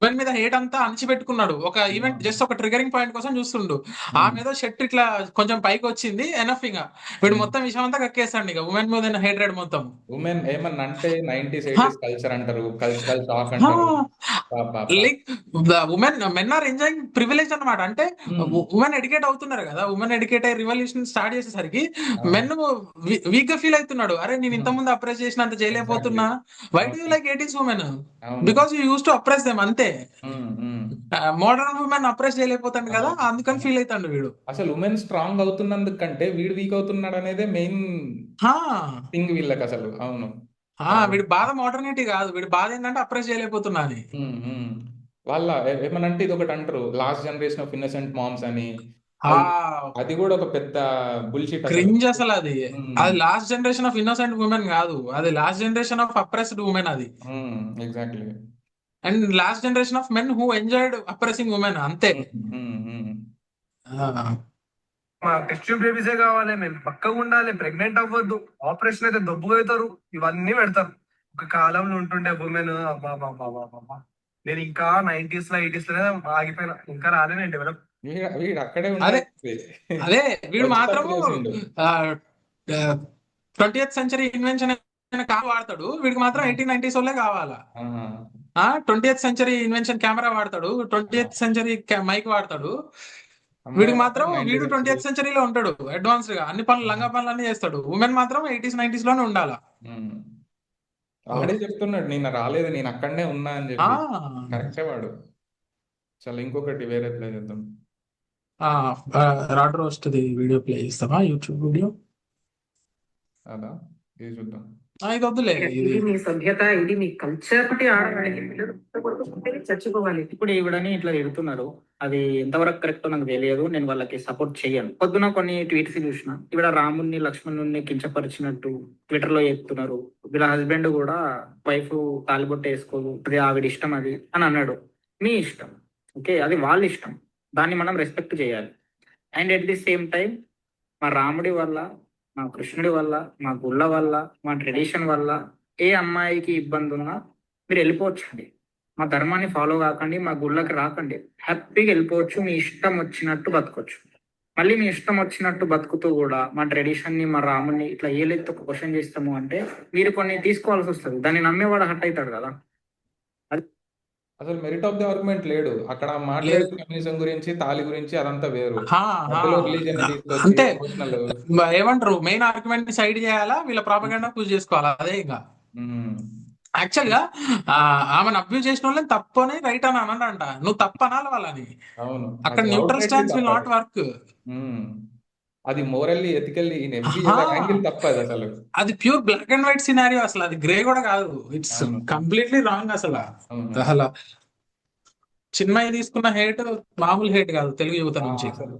ఉమెన్ మీద హేట్ అంతా అణిచిపెట్టుకున్నాడు. ఒక ఈవెంట్ జస్ట్ ఒక ట్రిగరింగ్ పాయింట్ కోసం చూస్తుండు. ఆ మీద షర్ట్ ఇట్లా కొంచెం పైకి వచ్చింది, ఎనఫ్. ఇంకా వీడు మొత్తం విషయం అంతా కక్కేస్తాడు ఇక ఉమెన్ మీద హేట్రెడ్ మొత్తం. ఉమెన్ ఏమన్నా అంటే 90s 80s కల్చర్ అంటారు, కల్చరల్ షాక్ అంటారు. Like men are enjoying privilege అన్నమాట. అంటే ఉమెన్ ఎడ్యుకేట్ అవుతున్నారు కదా, ఉమెన్ ఎడ్యుకేట్ అయ్యి రివల్యూషన్ స్టార్ట్ చేసేసరికి మెన్ వీక్ గా ఫీల్ అవుతున్నాడు. అరే నేను ఇంత ముందు అప్రెస్ చేసినంత చేయలేకపోతున్నా. Why do you like 80s women? Because you use to oppress them అంతే. మోడర్న్ ఉమెన్ అప్రెస్ చేయలేకపోతాడు కదా, అందుకని ఫీల్ అవుతాడు వీడు. అసలు ఉమెన్ స్ట్రాంగ్ అవుతున్నందుకంటే వీడు వీక్ అవుతున్నాడు అనేదే మెయిన్ థింగ్ వీళ్ళకి అసలు. అవును, వీడి బాధ మోడర్నిటీ కాదు, వీడి బాధ ఏంటంటే అప్రెస్ చేయలేకపోతున్నా అని. వాళ్ళ ఏమనంటే ఇది ఒకటి అంటారు, last generation of innocent moms అని. అది కూడా ఒక పెద్ద బుల్షిట్ క్రింజ్ అసలు. అది last generation of innocent women కాదు, అది last generation of oppressed women. అది exactly. And last generation of men who enjoyed oppressing women, అంతే. మా టెస్ట్ ట్యూబ్ బేబీసే కావాలి, మేము పక్కగా ఉండాలి, ప్రెగ్నెంట్ అవ్వద్దు, ఆపరేషన్ అయితే దొబ్బుగా అవుతారు, ఇవన్నీ పెడతారు. ఒక కాలంలో ఉంటుండే ఉమెన్. అబ్బా, నేను ఇంకా 90s లో 80s లోనే ఆగిపోయినా, ఇంకా రాలేనండి మేడం. వీడు అక్కడే అదే వీడు మాత్రం 20th సెంచరీ ఇన్వెన్షన్ కార్ వాడతాడు, వీడికి మాత్రం 1890s వాళ్ళే కావాలా. 20th సెంచరీ ఇన్వెన్షన్ కెమెరా వాడతాడు, 20th సెంచరీ మైక్ వాడతాడు. వీడికి మాత్రం వీడు 20th సెంచరీలో ఉంటాడు, అడ్వాన్స్డ్ గా అన్ని పనులు, లంగా పనులు అన్ని చేస్తాడు. ఉమెన్ మాత్రం 80s 90s లోనే ఉండాలా. వాడే చెప్తున్నాడు నేను రాలేదు, నేను అక్కడనే ఉన్నా అని చెప్పి. కరెక్టే వాడు. చాలా ఇంకొకటి వేరే ప్లే చేద్దాం. Rod roast the video play చేస్తావా, యూట్యూబ్ వీడియో? అదా ఇది చూద్దాం. ఇది వద్దులే, ఇది ఇది మీ సభ్యత, ఇది మీ కల్చర్. ఆడవాళ్ళకి పిల్లలు పుట్టకూడదు, చచ్చిపోవాలి. ఇప్పుడు ఈవిడని ఇట్లా తిడుతున్నారు, అది ఎంతవరకు కరెక్ట్ నాకు తెలియదు. నేను వాళ్ళకి సపోర్ట్ చేయను. పొద్దున కొన్ని ట్వీట్స్ చూసిన, ఈవిడ రాముని లక్ష్మణుని కించపరిచినట్టు ట్విట్టర్ లో చెప్తున్నారు. వీళ్ళ హస్బెండ్ కూడా వైఫ్ తాలిబొట్టు వేసుకోదు, అది ఆవిడ ఇష్టం అది అని అన్నాడు. మీ ఇష్టం, ఓకే, అది వాళ్ళ ఇష్టం, దాన్ని మనం రెస్పెక్ట్ చేయాలి. And at the same time మా రాముడి వల్ల, మా కృష్ణుడి వల్ల, మా గుళ్ళ వల్ల, మా ట్రెడిషన్ వల్ల ఏ అమ్మాయికి ఇబ్బంది ఉన్నా మీరు వెళ్ళిపోవచ్చండి. మా ధర్మాన్ని ఫాలో కాకండి, మా గుళ్ళకి రాకండి, హ్యాపీగా వెళ్ళిపోవచ్చు. మీ ఇష్టం వచ్చినట్టు బతకొచ్చు. మళ్ళీ మీ ఇష్టం వచ్చినట్టు బతుకుతూ కూడా మా ట్రెడిషన్ ని, మా రాముని ఇట్లా ఏలైతే ఒక క్వశ్చన్ చేస్తాము అంటే మీరు కొన్ని తీసుకోవాల్సి వస్తుంది. దాన్ని నమ్మేవాడు హట్ అవుతాడు కదా. అసలు మెరిట్ ఆఫ్ ది ఆర్గ్యుమెంట్ లేడు అక్కడ. మాట్లాడే ఫెమినిజం గురించి, తాళి గురించి అదంతా వేరు. హా, మధ్యలో హా. రిలీజన్ తీసుకొచ్చి అంతే, ఎమోషనల్. ఏమంటారు, మెయిన్ ఆర్గ్యుమెంట్ ని సైడ్ చేయాలా, వీళ్ళ ప్రాపగండా పూజ చేసుకోవాలా, అదే ఇంకా. యాక్చువల్ గా ఆమెను అబ్యూజ్ చేసిన వాళ్ళని తప్పు అని రైట్ అని అన్నాడంట. నువ్వు తప్పు అనాలి వాళ్ళని. అవును, అక్కడ అది న్యూట్రల్ outrightly స్టాన్స్ విల్ తప్పు నాట్ అది. వర్క్. అది మోరల్లీ, ఎథికల్లీ, ఇన్ ఎవ్రీ ఆహా. యాంగిల్ తప్పు అది అసలు. అది pure black and white scenario, అసలు అది గ్రే కూడా కాదు. ఇట్స్ అవును. కంప్లీట్లీ రాంగ్ అసలు. అవును. అసలు చిన్మయి తీసుకున్న హేట్ మామూలు హేట్ కాదు తెలుగు యువత నుంచి. అసలు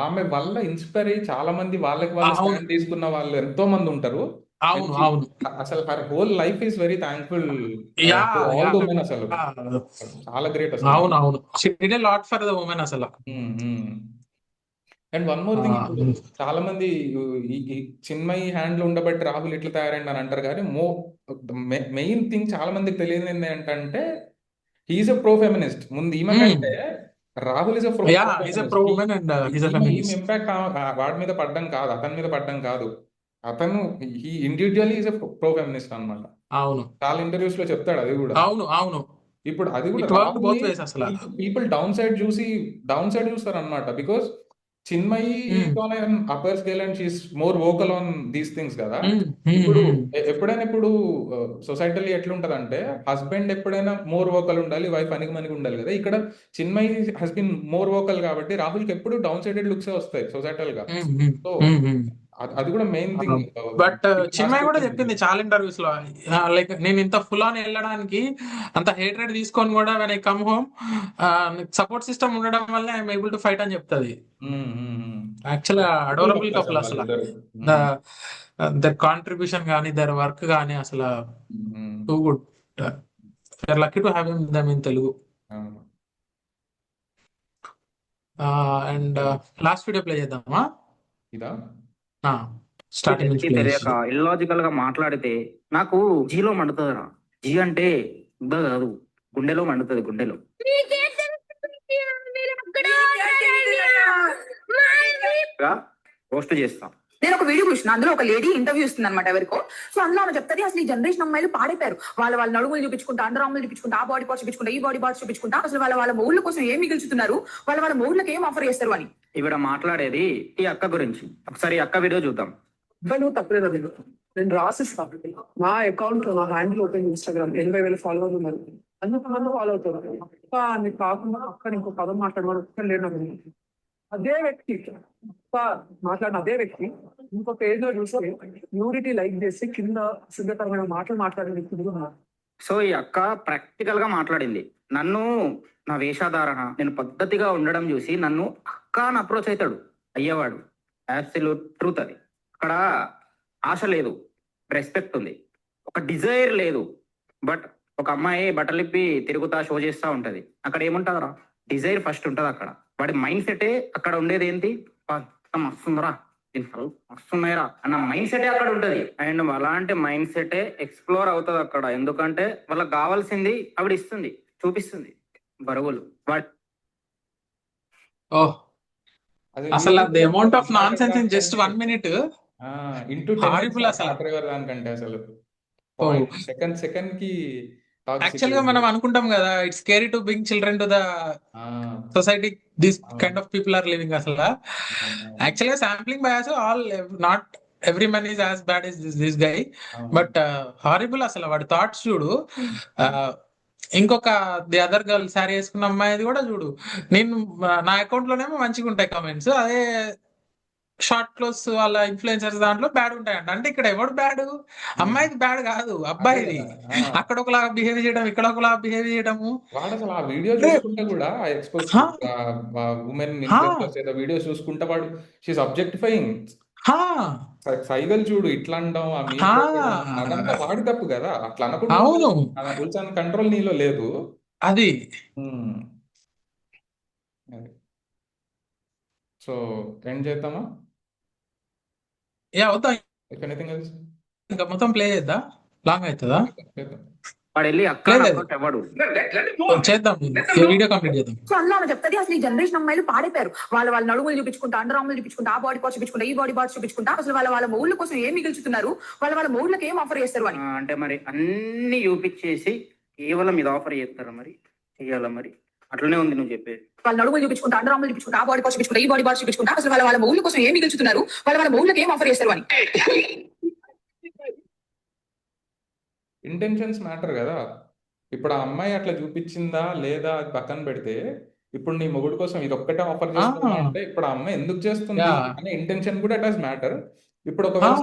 ఆమె వల్ల ఇన్స్పైర్ అయ్యి చాలా మంది వాళ్ళకి వాళ్ళు అవును. స్టాండ్ తీసుకున్న వాళ్ళు ఎంతో మంది ఉంటారు. అవును, And అవును. అసలు her whole life is very thankful yeah, to all yeah. The women. అసలు చాలా గ్రేట్ అసలు. అవును, అవును. She did a lot for the women అసలు. అండ్ వన్ మోర్ థింగ్, ఇప్పుడు చాలా మంది ఈ చిన్మయి హ్యాండ్లు ఉండబట్టి రాహుల్ ఇట్లా తయారైంది అని అంటారు, కానీ మెయిన్ థింగ్ చాలా మందికి తెలియదు ఏంటంటే హీఈస్ ఎ ప్రో ఫెమినిస్ట్. ముందు ఈమె కంటే Rahul is a pro yeah, is a pro women and is a ఈమె ఫెమినిస్ట్. ఇంపాక్ట్ వాడి మీద పడ్డం కాదు, అతని మీద పడ్డం కాదు. అతను ఈ individually is a pro feminist అన్నమాట. అవును, చాలా ఇంటర్వ్యూస్ లో చెప్తాడు అది కూడా. అవును, అవును. ఇప్పుడు అది కూడా ఇట్ వర్క్ బోత్ వేస్ అసలు. పీపుల్ డౌన్ సైడ్ చూస్తారు అన్నమాట. Because Chinmayi upper scale and she's more vocal on these things కదా. ఇప్పుడు ఎప్పుడైనా ఇప్పుడు సొసైటీలో ఎట్లుంటదంటే హస్బెండ్ ఎప్పుడైనా మోర్ వోకల్ ఉండాలి, వైఫ్ అణిగిమణిగి ఉండాలి కదా. ఇక్కడ Chinmayi has been more vocal కాబట్టి రాహుల్కి ఎప్పుడు డౌన్ సైడెడ్ లుక్స్ వస్తాయి సొసైటల్ గా. సో అది కూడా మెయిన్ థింగ్. బట్ చిన్మయి కూడా చెప్పింది చాలా ఇంటర్వ్యూస్ లో, లైక్ నేను ఇంత ఫుల్ ఆన్ వెళ్ళడానికి అంత హేట్రెడ్ తీసుకొని కూడా when I come home support system ఉండడం వల్ల ఐఎమ్ ఏబుల్ టు ఫైట్ అని చెప్తుంది. యాక్చువల్ గా అడోరబుల్ కపుల్ అసలు. దర్ కాంట్రిబ్యూషన్ కానీ దర్ వర్క్ కానీ అసలు too good. We're lucky to have them in Telugu. And last video play చేద్దామా? ఇదా స్టార్టింగ్ నుంచి తెలియక ఇల్లాజికల్ గా మాట్లాడితే నాకు జీలో మండుతుందిరా. జీ అంటే ఇబ్బ కాదు, గుండెలో మండుతుంది, గుండెలో. పోస్ట్ చేస్తాం. నేను ఒక వీడియో చూసిన, అందులో ఒక లేడీ ఇంటర్వ్యూ ఇస్తుంది అనమాట ఎవరికో. సో అందులో ఆమె చెప్తుంది అసలు ఈ జనరేషన్ అమ్మాయిలు పాడైపోయారు. వాళ్ళ నడుములు చూపించుకుంటా, అండర్ ఆర్మ్లు చూపించుకుంటా, ఆ బాడీ పార్ట్స్ చూపించుకుంటా, ఈ బాడీ పార్ట్స్ చూపించుకుంటా, అసలు వాళ్ళ మౌళ్ళ కోసం ఏం మిగుల్చుతున్నారు, వాళ్ళ మౌళ్ళకి ఏం ఆఫర్ చేస్తారు అని. ఈవిడ మాట్లాడేది ఈ అక్క గురించి. ఒకసారి ఈ అక్క వీడియో చూద్దాం. నువ్వు తప్పలేదు, నేను రాసిస్తాను. నా అకౌంట్, నా హ్యాండిల్ ఓపెన్ ఇన్స్టాగ్రామ్ 80,000 ఫాలోవర్లు ఉన్నారు. అందుకు ఫాలో అవుతారు. నీకు కాకుండా అక్కడ ఇంకో పదం మాట్లాడమని ఒక్క లేడు నాకు. అదే వ్యక్తి మాట్లాడిన అదే వ్యక్తి ఇంకో పేజ్ లో చూస్తే న్యూడిటీ లైక్ చేసి కింద సిద్ధతరమైన మాటలు మాట్లాడిన వ్యక్తులు ఉన్నారు. సో ఈ అక్క ప్రాక్టికల్ గా మాట్లాడింది. నన్ను, నా వేషధారణ, నేను పద్ధతిగా ఉండడం చూసి నన్ను అక్క అని అప్రోచ్ అవుతాడు అయ్యేవాడు. అబ్సల్యూట్ ట్రూత్ అది. అక్కడ ఆశ లేదు, రెస్పెక్ట్ ఉంది, ఒక డిజైర్ లేదు. బట్ ఒక అమ్మాయి బట్టలిప్పి తిరుగుతా షో చేస్తా ఉంటది, అక్కడ ఏముంటదరా? డిజైర్ ఫస్ట్ ఉంటది అక్కడ. వాడి మైండ్ సెటే అక్కడ ఉండేది ఏంటి? మస్తుందిరా, మస్తున్నాయిరా అన్న మైండ్ సెటే అక్కడ ఉంటది. అండ్ అలాంటి మైండ్ సెటే ఎక్స్ప్లోర్ అవుతుంది అక్కడ. ఎందుకంటే వాళ్ళకి కావాల్సింది ఆవిడ ఇస్తుంది, చూపిస్తుంది బరువులు. అసలు the amount of non sense in just 1 minute horrible అసలు. దానికంటే అసలు సెకండ్ కి యాక్చువల్ గా మనం అనుకుంటాం కదా, it's scary to bring children to the society, this kind of people are living అసలు. యాక్చువల్ గా sampling bias, all not every man is as bad is this guy, but horrible అసలు. వాడి thoughts చూడు, ఇంకొక ది అదర్ గర్ల్ శారీ వేసుకున్న అమ్మాయిది కూడా చూడు. నేను నా అకౌంట్ లోనేమో మంచిగా ఉంటాయి కమెంట్స్, అదే షార్ట్ క్లోజ్ వాళ్ళ ఇన్ఫ్లుయెన్సర్స్ దాంట్లో బ్యాడ్ ఉంటాయంట. అంటే ఇక్కడ ఎవడు బ్యాడ్? అమ్మాయిది బ్యాడ్ కాదు, అదే అబ్బాయిది. కదా. ఆ, అక్కడ ఒకలాగా బిహేవ్ చేయడం, ఇక్కడ ఒకలాగా బిహేవ్ చేయడము. వాడు అసలు ఆ వీడియో అంటే చూసుకుంటే కూడా ఆ ఎక్స్పోజ్ హా, ఉమెన్ హా, ఇన్ఫ్లుయెన్సర్స్ ఏదో వీడియో చూసుకుంటే వాడు షీస్ అబ్జెక్టిఫైయింగ్. హా, సైగలు చూడు ఇట్లా అంటాం, ఆ హా. మీతో అదంతా వాడి తప్పు కదా. అట్లా అనకుండా అవును, ఉంచాలని కంట్రోల్ నీలో లేదు. అది. ఉమ్, అది. సో ఎండ్ చేద్దామా? ఏ అవుతాం, ఇఫ్ ఎనీథింగ్ ఎల్స్ ఇంకా మొత్తం ప్లే చేద్దా? లాంగ్ అవుతుందా? చేద్దాం. వాడు వెళ్ళి అక్క లేదు, అకౌంట్ ఎవడు చేద్దాం, ఈ వీడియో కంప్లీట్ చేద్దాం. సో అందులో ఆమె చెప్తుంది అసలు ఈ జనరేషన్ అమ్మాయిలు పాడైపోయారు. వాళ్ళ నడుములు చూపించుకుంటా, అండర్ ఆర్ములు చూపించుకుంటా, ఆ బాడీ పార్ట్స్ చూపించుకుంటా, ఈ బాడీ పార్ట్స్ చూపించుకుంటా అసలు వాళ్ళ మౌళ్ళ కోసం ఏం మిగుల్చుతున్నారు, వాళ్ళ మౌళ్ళకి ఏం ఆఫర్ చేస్తారు అని. అంటే మరి అన్ని చూపించేసి కేవలం ఇది ఆఫర్ చేస్తారా మరి? చెయ్యాలా మరి? అట్లనే ఉంది నువ్వు చెప్పేది. వాళ్ళ నడుములు చూపించుకుంటా, అండర్ ఆర్ములు చూపించుకుంటా, ఆ బాడీ పార్ట్స్ చూపించుకుంటా, ఈ బాడీ పార్ట్స్ చూపించుకుంటా అసలు వాళ్ళ మౌళ్ళ కోసం ఏం మిగుల్చుతున్నారు, వాళ్ళ మౌళ్ళకి ఏం ఆఫర్ చేస్తారు అని. ఇంటెన్షన్స్ మ్యాటర్ కదా. ఇప్పుడు ఆ అమ్మాయి అట్లా చూపించిందా లేదా అది పక్కన పెడితే, ఇప్పుడు నీ మొగుడు కోసం ఇది ఒక్కటే ఆఫర్ ఆ, చేస్తున్నా అంటే ఇప్పుడు ఆ అమ్మాయి ఎందుకు చేస్తుంది యా, అనే ఇంటెన్షన్ కూడా డస్ మ్యాటర్. ఇప్పుడు ఆ. ఒకవేళ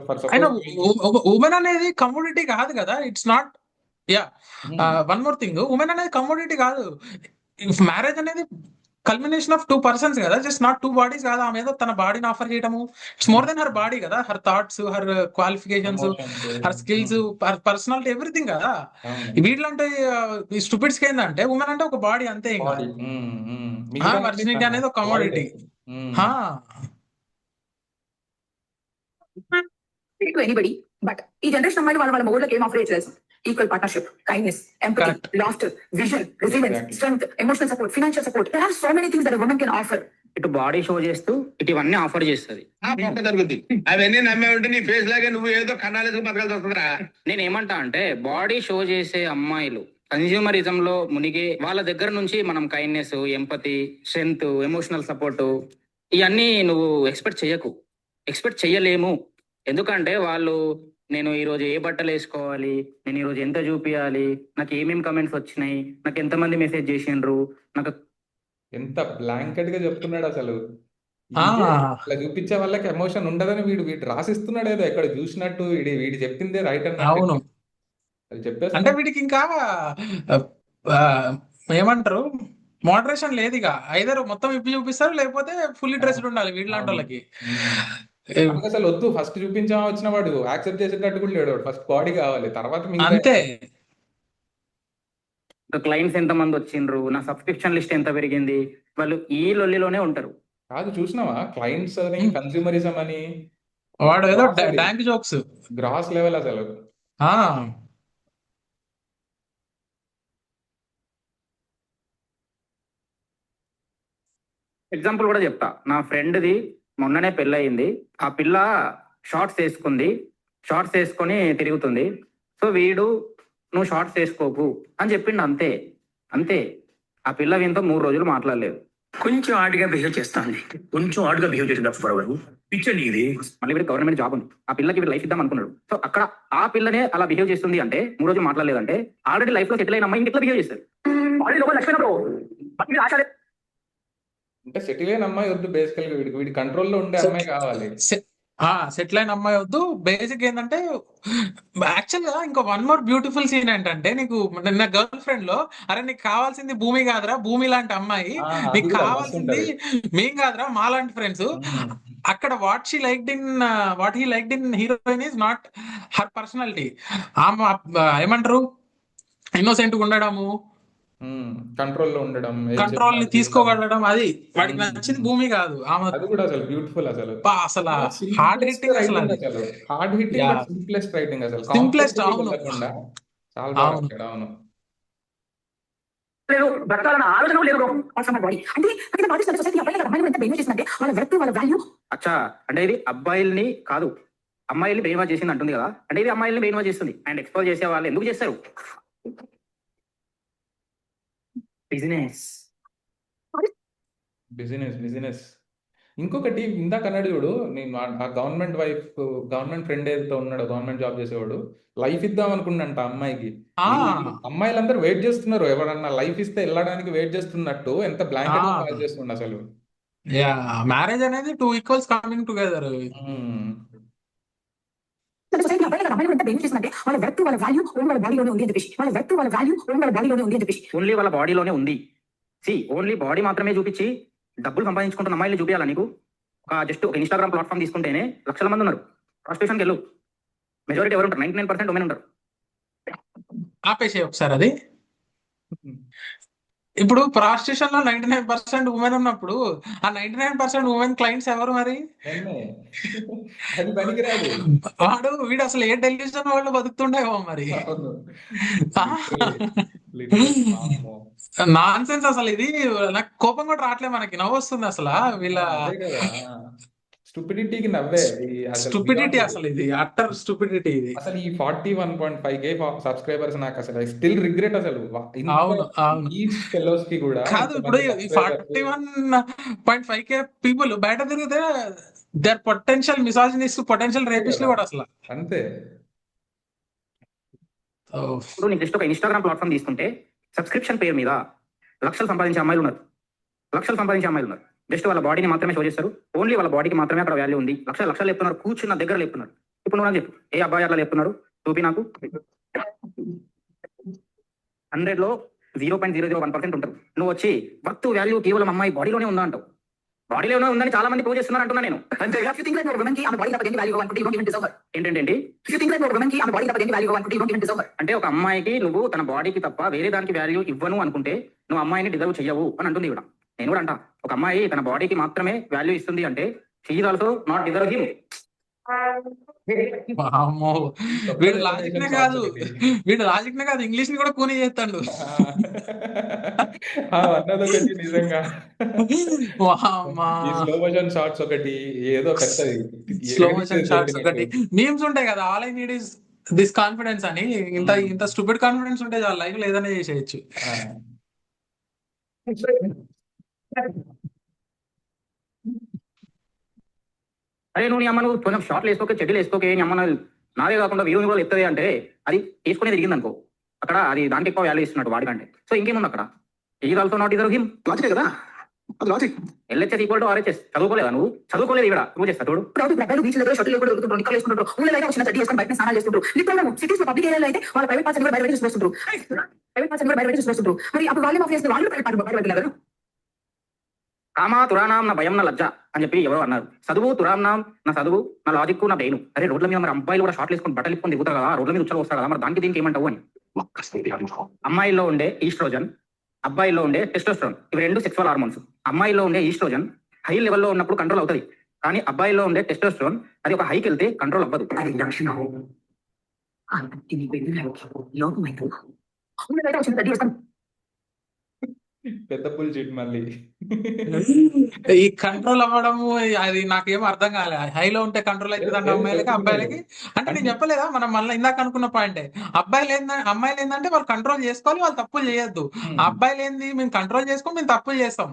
ఫర్ అయినా సపోజ్ ఉమెన్ అనేది కమోడిటీ కాదు కదా, it's not. Yeah, one more thing, women అనేది కమోడిటీ కాదు. మ్యారేజ్ అనేది కల్మినేషన్ ఆఫ్ 2 persons కదా, జస్ట్ నాట్ 2 bodies కాదు. ఆమె ఏదో తన బాడీని ఆఫర్ చేయడము, it's more than her body కదా, her thoughts, her qualifications, emotions. Her skills, her personality, everything కదా. అవును, వీటిలంటే ఈ స్టూపిడ్స్ ఏంటంటే ఉమెన్ అంటే ఒక బాడీ అంతే, ఇంకా బాడీ మిగతా వర్జినిటీ అనేది ఒక కమోడిటీ. To anybody. బట్ ఈ జనరేషన్ అమ్మాయిలు వాళ్ళ మౌళ్ళకి ఏం ఆఫర్ చేయలేదు. Equal partnership, kindness, empathy, correct. Laughter, vision, resilience, Exactly. Strength, emotional support, financial support. There are so many things that a woman can offer. ఇటు body show చేస్తూ ఇటు ఇవన్నీ ఆఫర్ చేస్తుంది. జరుగుతుంది అవన్నీ నమ్మే ఉంటే నీ ఫేస్ లాగే నువ్వు ఏదో కన్నాలేసుకు బతకాల్సి వస్తుందిరా. నేను ఏమంటా అంటే బాడీ షో చేసే అమ్మాయిలు కన్స్యూమరిజం లో మునిగి వాళ్ళ దగ్గర నుంచి మనం kindness, empathy, strength, emotional support ఇవన్నీ నువ్వు ఎక్స్పెక్ట్ చెయ్యలేము. ఎందుకంటే వాళ్ళు నేను ఈ రోజు ఏ బట్టలు వేసుకోవాలి, నేను ఈ రోజు ఎంత చూపియాలి, నాకు ఏమేమి కమెంట్స్ వచ్చినాయి, నాకు ఎంతమంది మెసేజ్ చేసిండ్రు, నాకు ఎంత బ్లాంకెట్ గా చెప్తున్నాడు అసలు. ఆ, ఇట్లా చూపించే వాళ్ళకి ఎమోషన్ ఉండదని వీడు రాసిస్తున్నాడు ఏదో ఎక్కడ చూసినట్టు, వీడు చెప్పిందే రైట్ అన్నట్టు అవును. అది అంటే చెప్పేస్తున్నాడు. వీడికి ఇంకా ఆ, ఏమంటారు, మోడరేషన్ లేదు. ఇక ఐదర్ మొత్తం ఇప్పి చూపిస్తారు, లేకపోతే ఫుల్లీ డ్రెస్డ్ ఉండాలి వీళ్ళంటి అవును. వాళ్ళకి. మనకు అసలు వద్దు, ఫస్ట్ చూపించా వచ్చిన వాడు యాక్సెప్ట్ చేసేటట్టు కూడా లేడు. ఫస్ట్ బాడీ కావాలి, తర్వాత మిగతా అంతే. క్లయింట్స్ ఎంత మంది వచ్చిండ్రు, నా సబ్స్క్రిప్షన్ లిస్ట్ ఎంత పెరిగింది, వాళ్ళు ఈ లొల్లిలోనే ఉంటారు. కాదు, చూసినావా క్లయింట్స్ అని, ఉమ్. కన్స్యూమరిజం అని, వాడు ఏదో గ్రాస్ అది, డాంక్ జోక్స్. గ్రాస్ లెవెల్ అసలు. ఆ, ఎగ్జాంపుల్ కూడా చెప్తా. నా ఫ్రెండ్ది మొన్ననే పెళ్ళయింది. ఆ పిల్ల షార్ట్స్ వేసుకొని తిరుగుతుంది. సో వీడు నువ్వు షార్ట్స్ వేసుకోకు అని చెప్పిండు. అంతే. ఆ పిల్ల వీంతో 3 రోజులు మాట్లాడలేదు. కొంచెం ఆడిగా బిహేవ్ చేస్తాను, కొంచెం ఆడుగా బిహేవ్ చేసేటప్పుడు ఫర్ పిచ్చండి ఇది. మళ్ళీ వీడు గవర్నమెంట్ జాబ్ ఉంది, ఆ పిల్లకి వీడు లైఫ్ ఇద్దాం అనుకున్నాడు. సో అక్కడ ఆ పిల్లనే అలా బిహేవ్ చేస్తుంది అంటే, 3 రోజులు మాట్లాడలేదంటే ఆల్రెడీ లైఫ్ లో సెటిల్ అయిన అమ్మాయి ఇంకెట్లా బిహేవ్ చేస్తారు? అంటే సెటిల్ అయిన అమ్మాయి వద్దు, బేసికల్ గా వీడి కంట్రోల్లో ఉండే అమ్మాయి కావాలి. సెటిల్ అయిన అమ్మాయి వద్దు. బేసిక్ ఏంటంటే, యాక్చువల్ గా ఇంకో వన్ మోర్ బ్యూటిఫుల్ సీన్ ఏంటంటే, నీకు నా గర్ల్ ఫ్రెండ్ లో, అరే నీకు కావాల్సింది భూమి కాదురా, భూమి లాంటి అమ్మాయి, అది నీకు కూడా మస్తు కావాల్సింది ఉంటది. మేం కాదురా, మా లాంటి ఫ్రెండ్స్. అక్కడ what he liked in heroine is not her personality. ఆమె ఏమంటారు, ఇన్నోసెంట్ గా ఉండడము, కంట్రోల్లో ఉండడం, కంట్రోల్ ని తీసుకోగలడం, అది వాడికి నచ్చింది. భూమి కాదు ఆమె. అది కూడా అసలు బ్యూటిఫుల్ అసలు. అసలు హార్డ్ హిట్టింగ్ అసలు అది. అసలు hard hitting, yeah, but simplest writing అసలు. సింప్లెస్ట్. కాంప్లెక్సిటీ అవును, వెళ్ళకుండా చాలా బాగా అవును. రాశాడు. అవును. బ్రతకాలన్న ఆలోచన లేదు బాడీ. అంటే సొసైటీ అబ్బాయిలు అమ్మాయిలు ఎంత బిహేవ్ చేసిందంటే వాళ్ళ వర్త్, వాళ్ళ వాల్యూ. అచ్చా, అంటే ఇది అబ్బాయిల్ని కాదు అమ్మాయిల్ని బ్రెయిన్ వాష్ చేసింది అంటుంది కదా. అంటే ఇది అమ్మాయిల్ని బ్రెయిన్ వాష్ చేస్తుంది. అండ్ ఎక్స్పోజ్ చేసే వాళ్ళు ఎందుకు చేస్తారు? బిజినెస్. బిజినెస్. ఇంకొకటి ఇందాక అన్నాడు చూడు, నేను ఆ గవర్నమెంట్ ఫ్రెండ్ ఏదైతే ఉన్నాడో గవర్నమెంట్ జాబ్ చేసేవాడు, లైఫ్ ఇద్దాం అనుకున్నంట అమ్మాయికి. ఆ అమ్మాయిలందరూ వెయిట్ చేస్తున్నారు, ఎవరన్నా లైఫ్ ఇస్తే వెళ్ళడానికి వెయిట్ చేస్తున్నట్టు. ఎంత బ్లాంకెట్ గా పాస్ చేస్తుండ అసలు. యా మ్యారేజ్ అనేది 2 ఈక్వల్స్ కమింగ్ టుగెదర్. సొసైటీ అబ్బాయి కదా అమ్మాయిలు ఎంత బెనిఫిట్ చేస్తుందంటే వాళ్ళ వర్త్ వాళ్ళ వాల్యూ ఓన్ వాళ్ళ బాడీలోనే ఉంది అని చెప్పేసి, వాళ్ళ వర్త్ వాళ్ళ వాల్యూ ఓన్ వాళ్ళ బాడీలోనే ఉంది అని చెప్పేసి. ఓన్లీ వాళ్ళ బాడీలోనే ఉంది. ఓన్లీ బాడీ మాత్రమే చూపించి డబ్బులు సంపాదించుకుంటున్న అమ్మాయిలు చూపించాలా నీకు? జస్ట్ ఒక ఇన్స్టాగ్రామ్ ప్లాట్ఫామ్ తీసుకుంటేనే లక్షల మంది ఉన్నారు. ప్రాస్టిట్యూషన్కి వెళ్ళు, మెజారిటీ ఎవరు ఉంటారు? 99% ఉమెన్ ఉంటారు. ఆపేసే ఒకసారి అది. ఇప్పుడు ప్రాస్టిట్యూషన్ లో 99% ఉమెన్ ఉన్నప్పుడు ఆ 99% ఉమెన్ క్లయింట్స్ ఎవరు మరి? అది పనికిరాదు. వీడు అసలు ఏ టెలివిజన్ వాళ్ళు బతుకుతుండేవో మరి. నాన్ సెన్స్ అసలు ఇది. నాకు కోపం కూడా రావట్లేదు, మనకి నవ్వు వస్తుంది అసలు వీళ్ళ స్టూపిడిటీకి నవ్వే. స్టూపిడిటీ అసలు ఇది అట్టర్ స్టూపిడిటీ ఇది. అసలు ఈ 41.5K సబ్స్క్రైబర్స్ నాకు అసలు స్టిల్ రిగ్రెట్ అసలు. అవును అవును ఈ ఫెలోస్ కి కూడా కాదు. ఇప్పుడు ఈ 41.5K పీపుల్ బయట తిరిగితే దర్ పొటెన్షియల్ మిసాజినిస్ట్, పొటెన్షియల్ రేపిస్టులు కూడా అసలు అంతే. ఇప్పుడు నీకు జస్ట్ ఒక ఇన్స్టాగ్రామ్ ప్లాట్ఫామ్ తీసుకుంటే సబ్స్క్రిప్షన్ పేరు మీద లక్షలు సంపాదించే అమ్మాయిలు ఉన్నారు. జస్ట్ వాళ్ళ బాడీని మాత్రమే షో చేస్తారు. ఓన్లీ వాళ్ళ బాడీకి మాత్రమే అక్కడ వాల్యూ ఉంది. లక్షలు చెప్తున్నారు, కూర్చున్న దగ్గర చెప్తున్నారు. ఇప్పుడు నువ్వు నాకు చెప్పు, ఏ అబ్బాయి అట్లా చెప్తున్నారు? చూపి నాకు. 100లో 0.001% ఉంటారు. నువ్వు వచ్చి వర్త్ వాల్యూ కేవలం అమ్మాయి బాడీలోనే ఉందా అంటావు. బాడీలోనే ఉందని చాలా మంది ప్రూవ్ చేస్తున్నారు అంటున్నా నేను. అంటే ఒక అమ్మాయికి నువ్వు తన బాడీకి తప్ప వేరే దానికి వాల్యూ ఇవ్వను అనుకుంటే నువ్వు అమ్మాయిని డిజర్వ్ చెయ్యవు అని అంటుంది ఇవిడ. నేను కూడా అంటా, ఒక అమ్మాయి తన బాడీకి మాత్రమే వాల్యూ ఇస్తుంది అంటే she is also not deserve him. వీడు లాజిక్ నే కాదు ఇంగ్లీష్ ని కూడా కూని చేస్తాడు. అన్నదొకటి నిజంగా. స్లో మోషన్ షార్ట్స్ ఒకటి, ఏదో పెద్దది స్లో మోషన్ షార్ట్స్ ఒకటి, మీమ్స్ ఉంటాయి కదా, all I need is this confidence అని. ఇంత స్టూపిడ్ కాన్ఫిడెన్స్ ఉంటే చాలా లైఫ్ లో ఏదైనా చేసేయచ్చు. అరే నువ్వు కొంచెం షార్ట్లు వేసుకోకే, చెడ్డీలు వేసుకోకే, నీ అమ్మ నాదే కాకుండా వీడియో కూడా ఎత్తది అంటే అది తీసుకునే తిరిగింది అనుకో, అక్కడ అది దానికి ఎక్కువ వాల్యూ ఇస్తున్నాడు వాడికంటే. సో ఇంకేముంది అక్కడ? Is also not deserve him. Logic కదా, అది logic. LHS equal to RHS. చదువుకోలేదా నువ్వు? చదువుకోలేదు ఇక్కడ, నువ్వు చేస్తా చూడు. బీచ్ దగ్గర షటిల్ కూడా దొరుకుతుంటారు, నిక్కలు వేసుకుంటారు, ఊళ్ళో అయితే వచ్చిన చెడ్డీ వేసుకొని బయట స్నానాలు చేస్తుంటారు. లిటరల్ సిటీస్ లో పబ్లిక్ ఏరియాలో అయితే వాళ్ళ ప్రైవేట్ పార్ట్స్ కూడా బయట చూస్తుంటారు. మరి అప్పుడు వాళ్ళే మాఫియా వాళ్ళు ప్రైవేట్ వెళ్ళారు. కామా తురానాం నా భయం నా లజ్జ అని చెప్పి ఎవరో అన్నారు. చదువు తురానాం నా చదువు, నా లాజిక్ నా బ్రెయిన్. అరే రోడ్ల మీద మరి అబ్బాయిలు కూడా షార్ట్లు వేసుకొని బట్టలు ఇప్పుకొని దిగుతారు కదా, రోడ్ల మీద ఉచ్చలు వస్తారు కదా, మరి దానికి దీనికి ఏమంటావు అని. అమ్మాయిల్లో ఉండే ఈస్ట్రోజన్, అబ్బాయిల్లో ఉండే టెస్టోస్టెరాన్, ఇవి రెండు సెక్సువల్ హార్మోన్స్. అమ్మాయిల్లో ఉండే ఈస్ట్రోజన్ హై లెవెల్లో ఉన్నప్పుడు కంట్రోల్ అవుతుంది, కానీ అబ్బాయిల్లో ఉండే టెస్టోస్టెరాన్ అది ఒక హైకి వెళ్తే కంట్రోల్ అవ్వదు. పెద్ద బుల్షిట్ మళ్ళీ. ఈ కంట్రోల్ అవ్వడము అది నాకేం అర్థం కాలే. హైలో ఉంటే కంట్రోల్ అవుతుంది అంటే అమ్మాయిలకి అబ్బాయిలకి. అంటే నేను చెప్పలేదా, మనం మళ్ళీ ఇందాక అనుకున్న పాయింటే, అమ్మాయిలు ఏంటంటే వాళ్ళు కంట్రోల్ చేసుకోవాలి, వాళ్ళు తప్పులు చేయొద్దు. అబ్బాయిలు ఏంది, మేము కంట్రోల్ చేసుకోం, మేము తప్పులు చేస్తాం.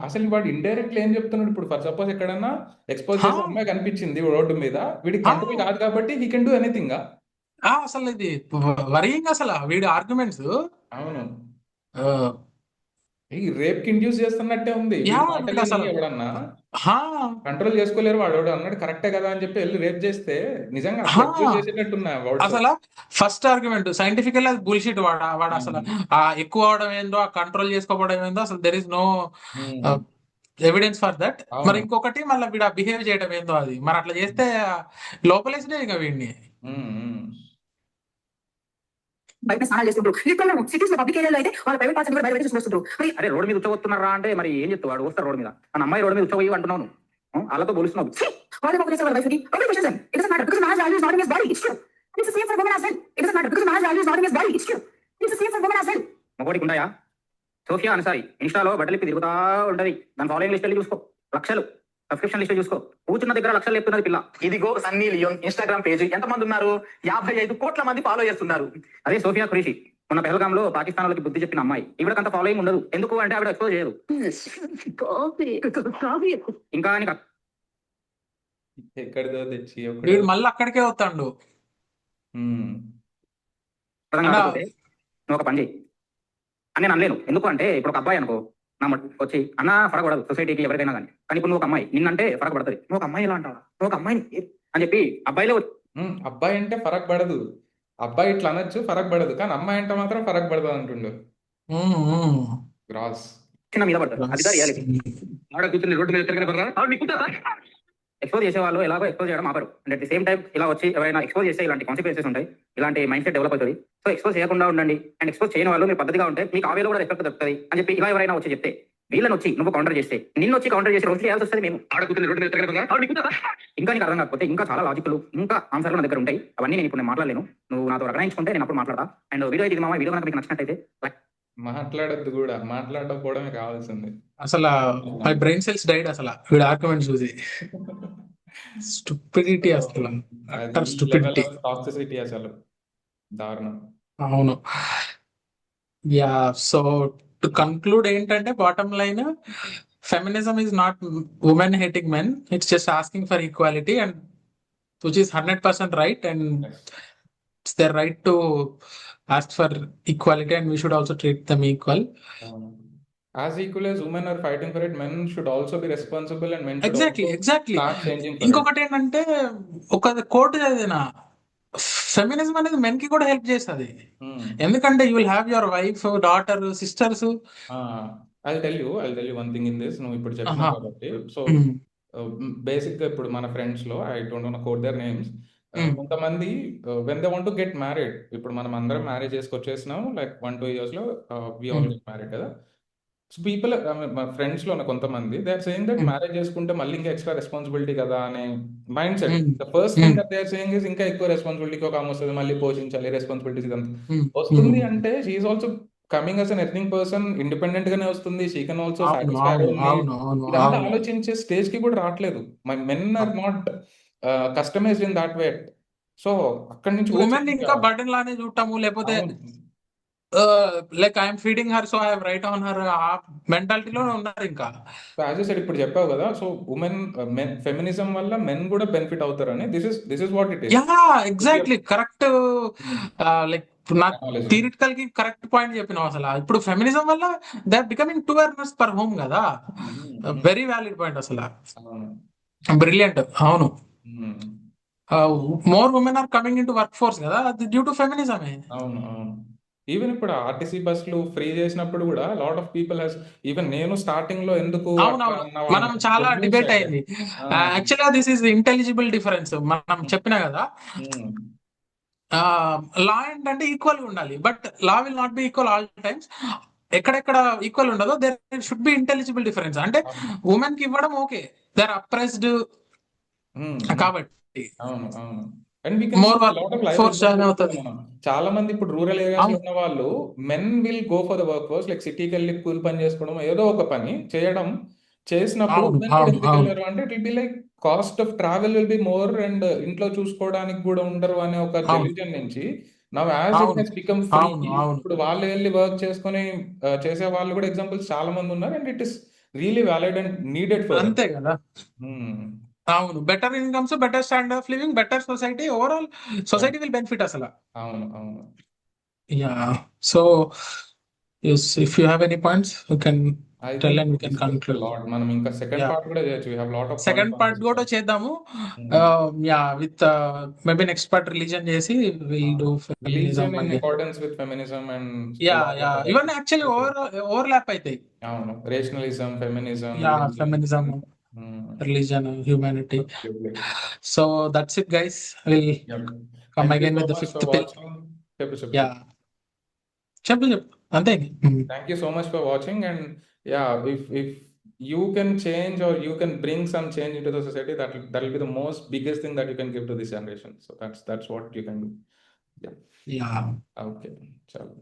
అసలు వాడు ఇండైరెక్ట్లీ ఏం చెప్తున్నాడు ఇప్పుడు? ఫర్ సపోజ్ ఎక్కడన్నా ఎక్స్పోజ్ చేసే అమ్మాయి కనిపించింది రోడ్డు మీద, వీడికి కంట్రోల్ కాదు కాబట్టి హీ కెన్ డూ ఎనీథింగ్. అసలు ఇది వరీయింగ్ అసలు వీడి ఆర్గ్యుమెంట్స్. అవును, రేప్ కి ఇండ్యూస్ చేస్తున్నట్టే ఉంది. ఎవడన్నా కంట్రోల్ చేసుకోలేరు, వాడు అన్నాడు కరెక్టే కదా అని చెప్పి వెళ్ళి రేప్ చేస్తే నిజంగా చేసేటట్టున్నా. అసలు ఫస్ట్ ఆర్గ్యుమెంట్ సైంటిఫికల్ అది బుల్షిట్. వాడు అసలు ఎక్కువ అవడం ఏందో, ఆ కంట్రోల్ చేసుకోవడం ఏందో, అసలు there is no evidence for that. మరి ఇంకొకటి మళ్ళీ వీడు బిహేవ్ చేయడం ఏందో, అది మరి అట్లా చేస్తే లోపలేసినే ఇక వీడిని. బయట స్నానాలు చేస్తుంటారు, సిటీస్ లో పబ్లిక్ ఏరియాలో అయితే వాళ్ళ ప్రైవేట్ పార్ట్స్ కూడా బయట చూస్తుంటారు. అరే రోడ్ మీద ఉచ్చబోతున్నారా అంటే మరి ఏం చెప్తావు? వాడు వస్తారు రోడ్ మీద, మన అమ్మాయి రోడ్ మీద ఉచ్చబోయి అంటున్నావు, వాళ్ళతో పోలుస్తున్నావు. మగోడికి ఉన్నాయా? సోఫియా అన్సారీ ఇన్స్టాలో బట్టలు ఇప్పి తిరుగుతా ఉంటది, దాని ఫాలోయింగ్ లిస్ట్ వెళ్ళి చూసుకో, లక్షలు. సబ్స్క్రిప్షన్ లిస్ట్ చూసుకో, కూర్చున్న దగ్గర లక్షలు చెప్తున్నది పిల్ల. ఇదిగో సన్నీ లియోన్ ఇన్స్టాగ్రామ్ పేజ్ ఎంతమంది ఉన్నారు? 55 కోట్ల మంది ఫాలో చేస్తున్నారు. అదే సోఫియా ఖురేషి, మొన్న పెహల్గామ్ లో పాకిస్తాన్ వాళ్ళకి బుద్ధి చెప్పిన అమ్మాయి. ఇవిడకంత ఫాలోయింగ్ ఉండదు, ఎందుకు అంటే ఆవిడ ఎక్స్పోజ్ చేయదు. ఇంకా నీకు ఎక్కడిదో తెచ్చి ఒకడే వీడు మళ్ళీ అక్కడికే వస్తాడు. ఉమ్, అర్థం అన్న కాకపోతే నువ్వు ఒక పని చేయి అని నేను అనలేను. ఎందుకు అంటే ఇప్పుడు ఒక అబ్బాయి అనుకో నా వచ్చి అన్న ఫరక పడదు సొసైటీకి ఎవరికైనా కానీ. కానీ ఇప్పుడు నువ్వు ఒక అమ్మాయి నిన్నంటే ఫరక పడుతుంది. నువ్వు ఒక అమ్మాయి ఎలా అంటావు? నువ్వు ఒక అమ్మాయిని అని చెప్పి అబ్బాయిలో అబ్బాయి అంటే ఫరక్ పడదు, అబ్బాయి ఇట్లా అనొచ్చు ఫరక్ పడదు, కానీ అమ్మాయి అంటే మాత్రం ఫరక్ పడదు అంటుండు గ్రాస్. చిన్న మీద పడతారు. అది రియాలిటీ. ఆడ కూర్చుని రోడ్డు మీద తిరగని ఎక్స్పోజ్ చేసే వాళ్ళు ఎలాగో ఎక్స్పోజ్ చేయడం ఆపరు. And at the same time ఇలా వచ్చి ఎవరైనా ఎక్స్పోజ్ చేస్తే ఇలాంటి కాన్సిక్వెన్సెస్ ఉంటాయి, ఇలాంటి మైండ్ సెట్ డెవలప్ అవుతుంది. సో ఎక్స్పోజ్ చేయకుండా ఉండండి. అండ్ ఎక్స్పోజ్ చేయని వాళ్ళు మీరు పద్ధతిగా ఉంటే మీకు ఆవేలో కూడా రెస్పెక్ట్ దొరుకుతుంది అని చెప్పి ఇలా ఎవరైనా వచ్చి చెప్తే వీళ్ళని వచ్చి నువ్వు కౌంటర్ చేస్తే నిన్ను వచ్చి కౌంటర్ చేసి రోజు చేయాల్సి వస్తుంది. మేము ఆడ కూర్చుని రోడ్డు మీద ఇంకా నీకు అర్థం కాకపోతే ఇంకా చాలా లాజిక్లు ఇంకా ఆన్సర్లు నా దగ్గర ఉంటాయి. అవన్నీ నేను ఇప్పుడు నేను మాట్లాడలేను. నువ్వు నాతో రకణించుకుంటే నేను అప్పుడు మాట్లాడతా. అండ్ వీడియో ఇది మామ వీడియో కనుక మీకు నచ్చినట్టయితే మాట్లాడద్దు కూడా, మాట్లాడకపోవడమే కావాల్సింది. అసలు మై బ్రెయిన్ సెల్స్ డైడ్ అసలు వీడు ఆర్గ్యుమెంట్ చూసి. స్టూపిడిటీ అసలు అట్టర్ స్టూపిడిటీ. టాక్సిసిటీ అసలు దారుణం. అవును. యా, సో టు కన్క్లూడ్ ఏంటంటే bottom line, feminism is not women hating men, it's just asking for equality and which is 100% right, and it's their right to ask for equality and we should also treat them equal. As equal as women are fighting for it, men should also be responsible and men should Exactly. start changing for ఇంకొకటి ఏంటంటే ఒక coat చదివిన feminism అనేది men కి కూడా help చేస్తుంది. ఎందుకంటే you will have your wife, daughter, sisters. I'll tell you one thing in this. నువ్వు ఇప్పుడు చెప్పినా కాబట్టి, సో బేసిక్ గా ఇప్పుడు మన ఫ్రెండ్స్ లో I don't want to quote their names, కొంతమంది when they want to get married, ఇప్పుడు మనం అందరం మ్యారేజ్ చేసుకొచ్చేసినాం, లైక్ 1-2 years లో వి ఆల్ గెట్ మ్యారీడ్ కదా. సో పీపుల్, మా ఫ్రెండ్స్ లో కొంతమంది they are saying that marriage చేసుకుంటే మళ్ళీ ఇంకా ఎక్స్ట్రా రెస్పాన్సిబిలిటీ కదా అనే mindset. The first thing that they are saying is ఇంకా ఎక్కువ రెస్పాన్సిబిలిటీ ఒక ఆమె వస్తుంది, మళ్ళీ పోషించాలి, రెస్పాన్సిబిలిటీస్ ఇదంతా వస్తుంది. అంటే షీఈస్ ఆల్సో కమింగ్ అస్ అన్ ఎర్నింగ్ పర్సన్, ఇండిపెండెంట్ గానే వస్తుంది, షీ కెన్ ఆల్సో సాటిస్ఫై ఇదంతా ఆలోచించే స్టేజ్ కి కూడా రావట్లేదు. My men are not customized in that way. So అక్కడి నుంచి ఉమెన్ ఇంకా బర్డెన్ లానే చూడటము, లేకపోతే like I'm feeding her so I have right on her, ఆ మెంటాలిటీలో ఉన్నారు ఇంకా. యాజ్ యూ సెడ్ ఇప్పుడు చెప్పావు కదా, సో ఉమెన్ ఫెమినిజం వల్ల మెన్ కూడా బెనిఫిట్ అవుతారని, this is what it is. Yeah, exactly correct. Like నాకు థియరిటికల్ కి కరెక్ట్ పాయింట్ చెప్పినావు. అసలు ఇప్పుడు ఫెమినిజం వల్ల they are becoming 2 earners per home కదా. వెరీ వ్యాలిడ్ పాయింట్ అసలు, బ్రిలియంట్. అవును, more women are coming in to work force కదా, అది డ్యూ టు ఫెమినిజమే. అవును అవును. ఈవెన్ ఇప్పుడు ఆర్టీసీ బస్సులు ఫ్రీ చేసినప్పుడు కూడా lot of people Hess, even నేను స్టార్టింగ్ లో ఎందుకు మనం చాలా డిబేట్ అయింది. యాక్చువల్గా దిస్ ఈస్ ఇంటెలిజిబుల్ డిఫరెన్స్. మనం చెప్పినా కదా, లా ఏంటంటే ఈక్వల్ గా ఉండాలి, but law will not be equal all times. ఎక్కడెక్కడ ఈక్వల్ ఉండదో there should be intelligible difference. అంటే ఉమెన్ కి ఇవ్వడం ఓకే, దే ఆర్ అప్రెస్డ్ కాబట్టి అవును అవును. And we can more see lot of life force join అవుతుంది. చాలా మంది ఇప్పుడు రూరల్ ఏరియాస్ లో ఉన్న వాళ్ళు men will go for the work force, like సిటీకి వెళ్ళి కూలి పని చేసుకోవడం, ఏదో ఒక పని చేయడం చేసినప్పుడు ఉమెన్ కూడా ఎందుకు వెళ్ళారు అంటే, it will be like cost of travel will be more, and ఇంట్లో చూసుకోవడానికి కూడా ఉండరు అనే ఒక డెసిజన్ నుంచి now as it has become free, ఇప్పుడు వాళ్ళు వెళ్ళి వర్క్ చేసుకుని చేసే వాళ్ళు కూడా ఎగ్జాంపుల్స్ చాలా మంది ఉన్నారు. And it is really valid and needed for అంతే కదా. అవును, better incomes, better standard of living, better society, overall society will benefit అసలు. అవును అవును. Yeah, so if you have any points you can tell and we can conclude. మనం ఇంకా second part కూడా చేయొచ్చు. We have lot of second part కూడా చేద్దాము. Yeah, with maybe next part religion చేసి will do feminism in accordance with feminism and yeah ఇవన్నీ actually overlap అవుతాయి. అవును, rationalism, feminism, yeah, feminism, religion, humanity. So that's it, guys. We'll come again with the 5th pill. Yeah. Chappu ante. Thank you so much for watching, and yeah, if you can change or you can bring some change into the society, that will be the most biggest thing that you can give to this generation. So that's what you can do. Yeah. Yeah. Okay. Chalo.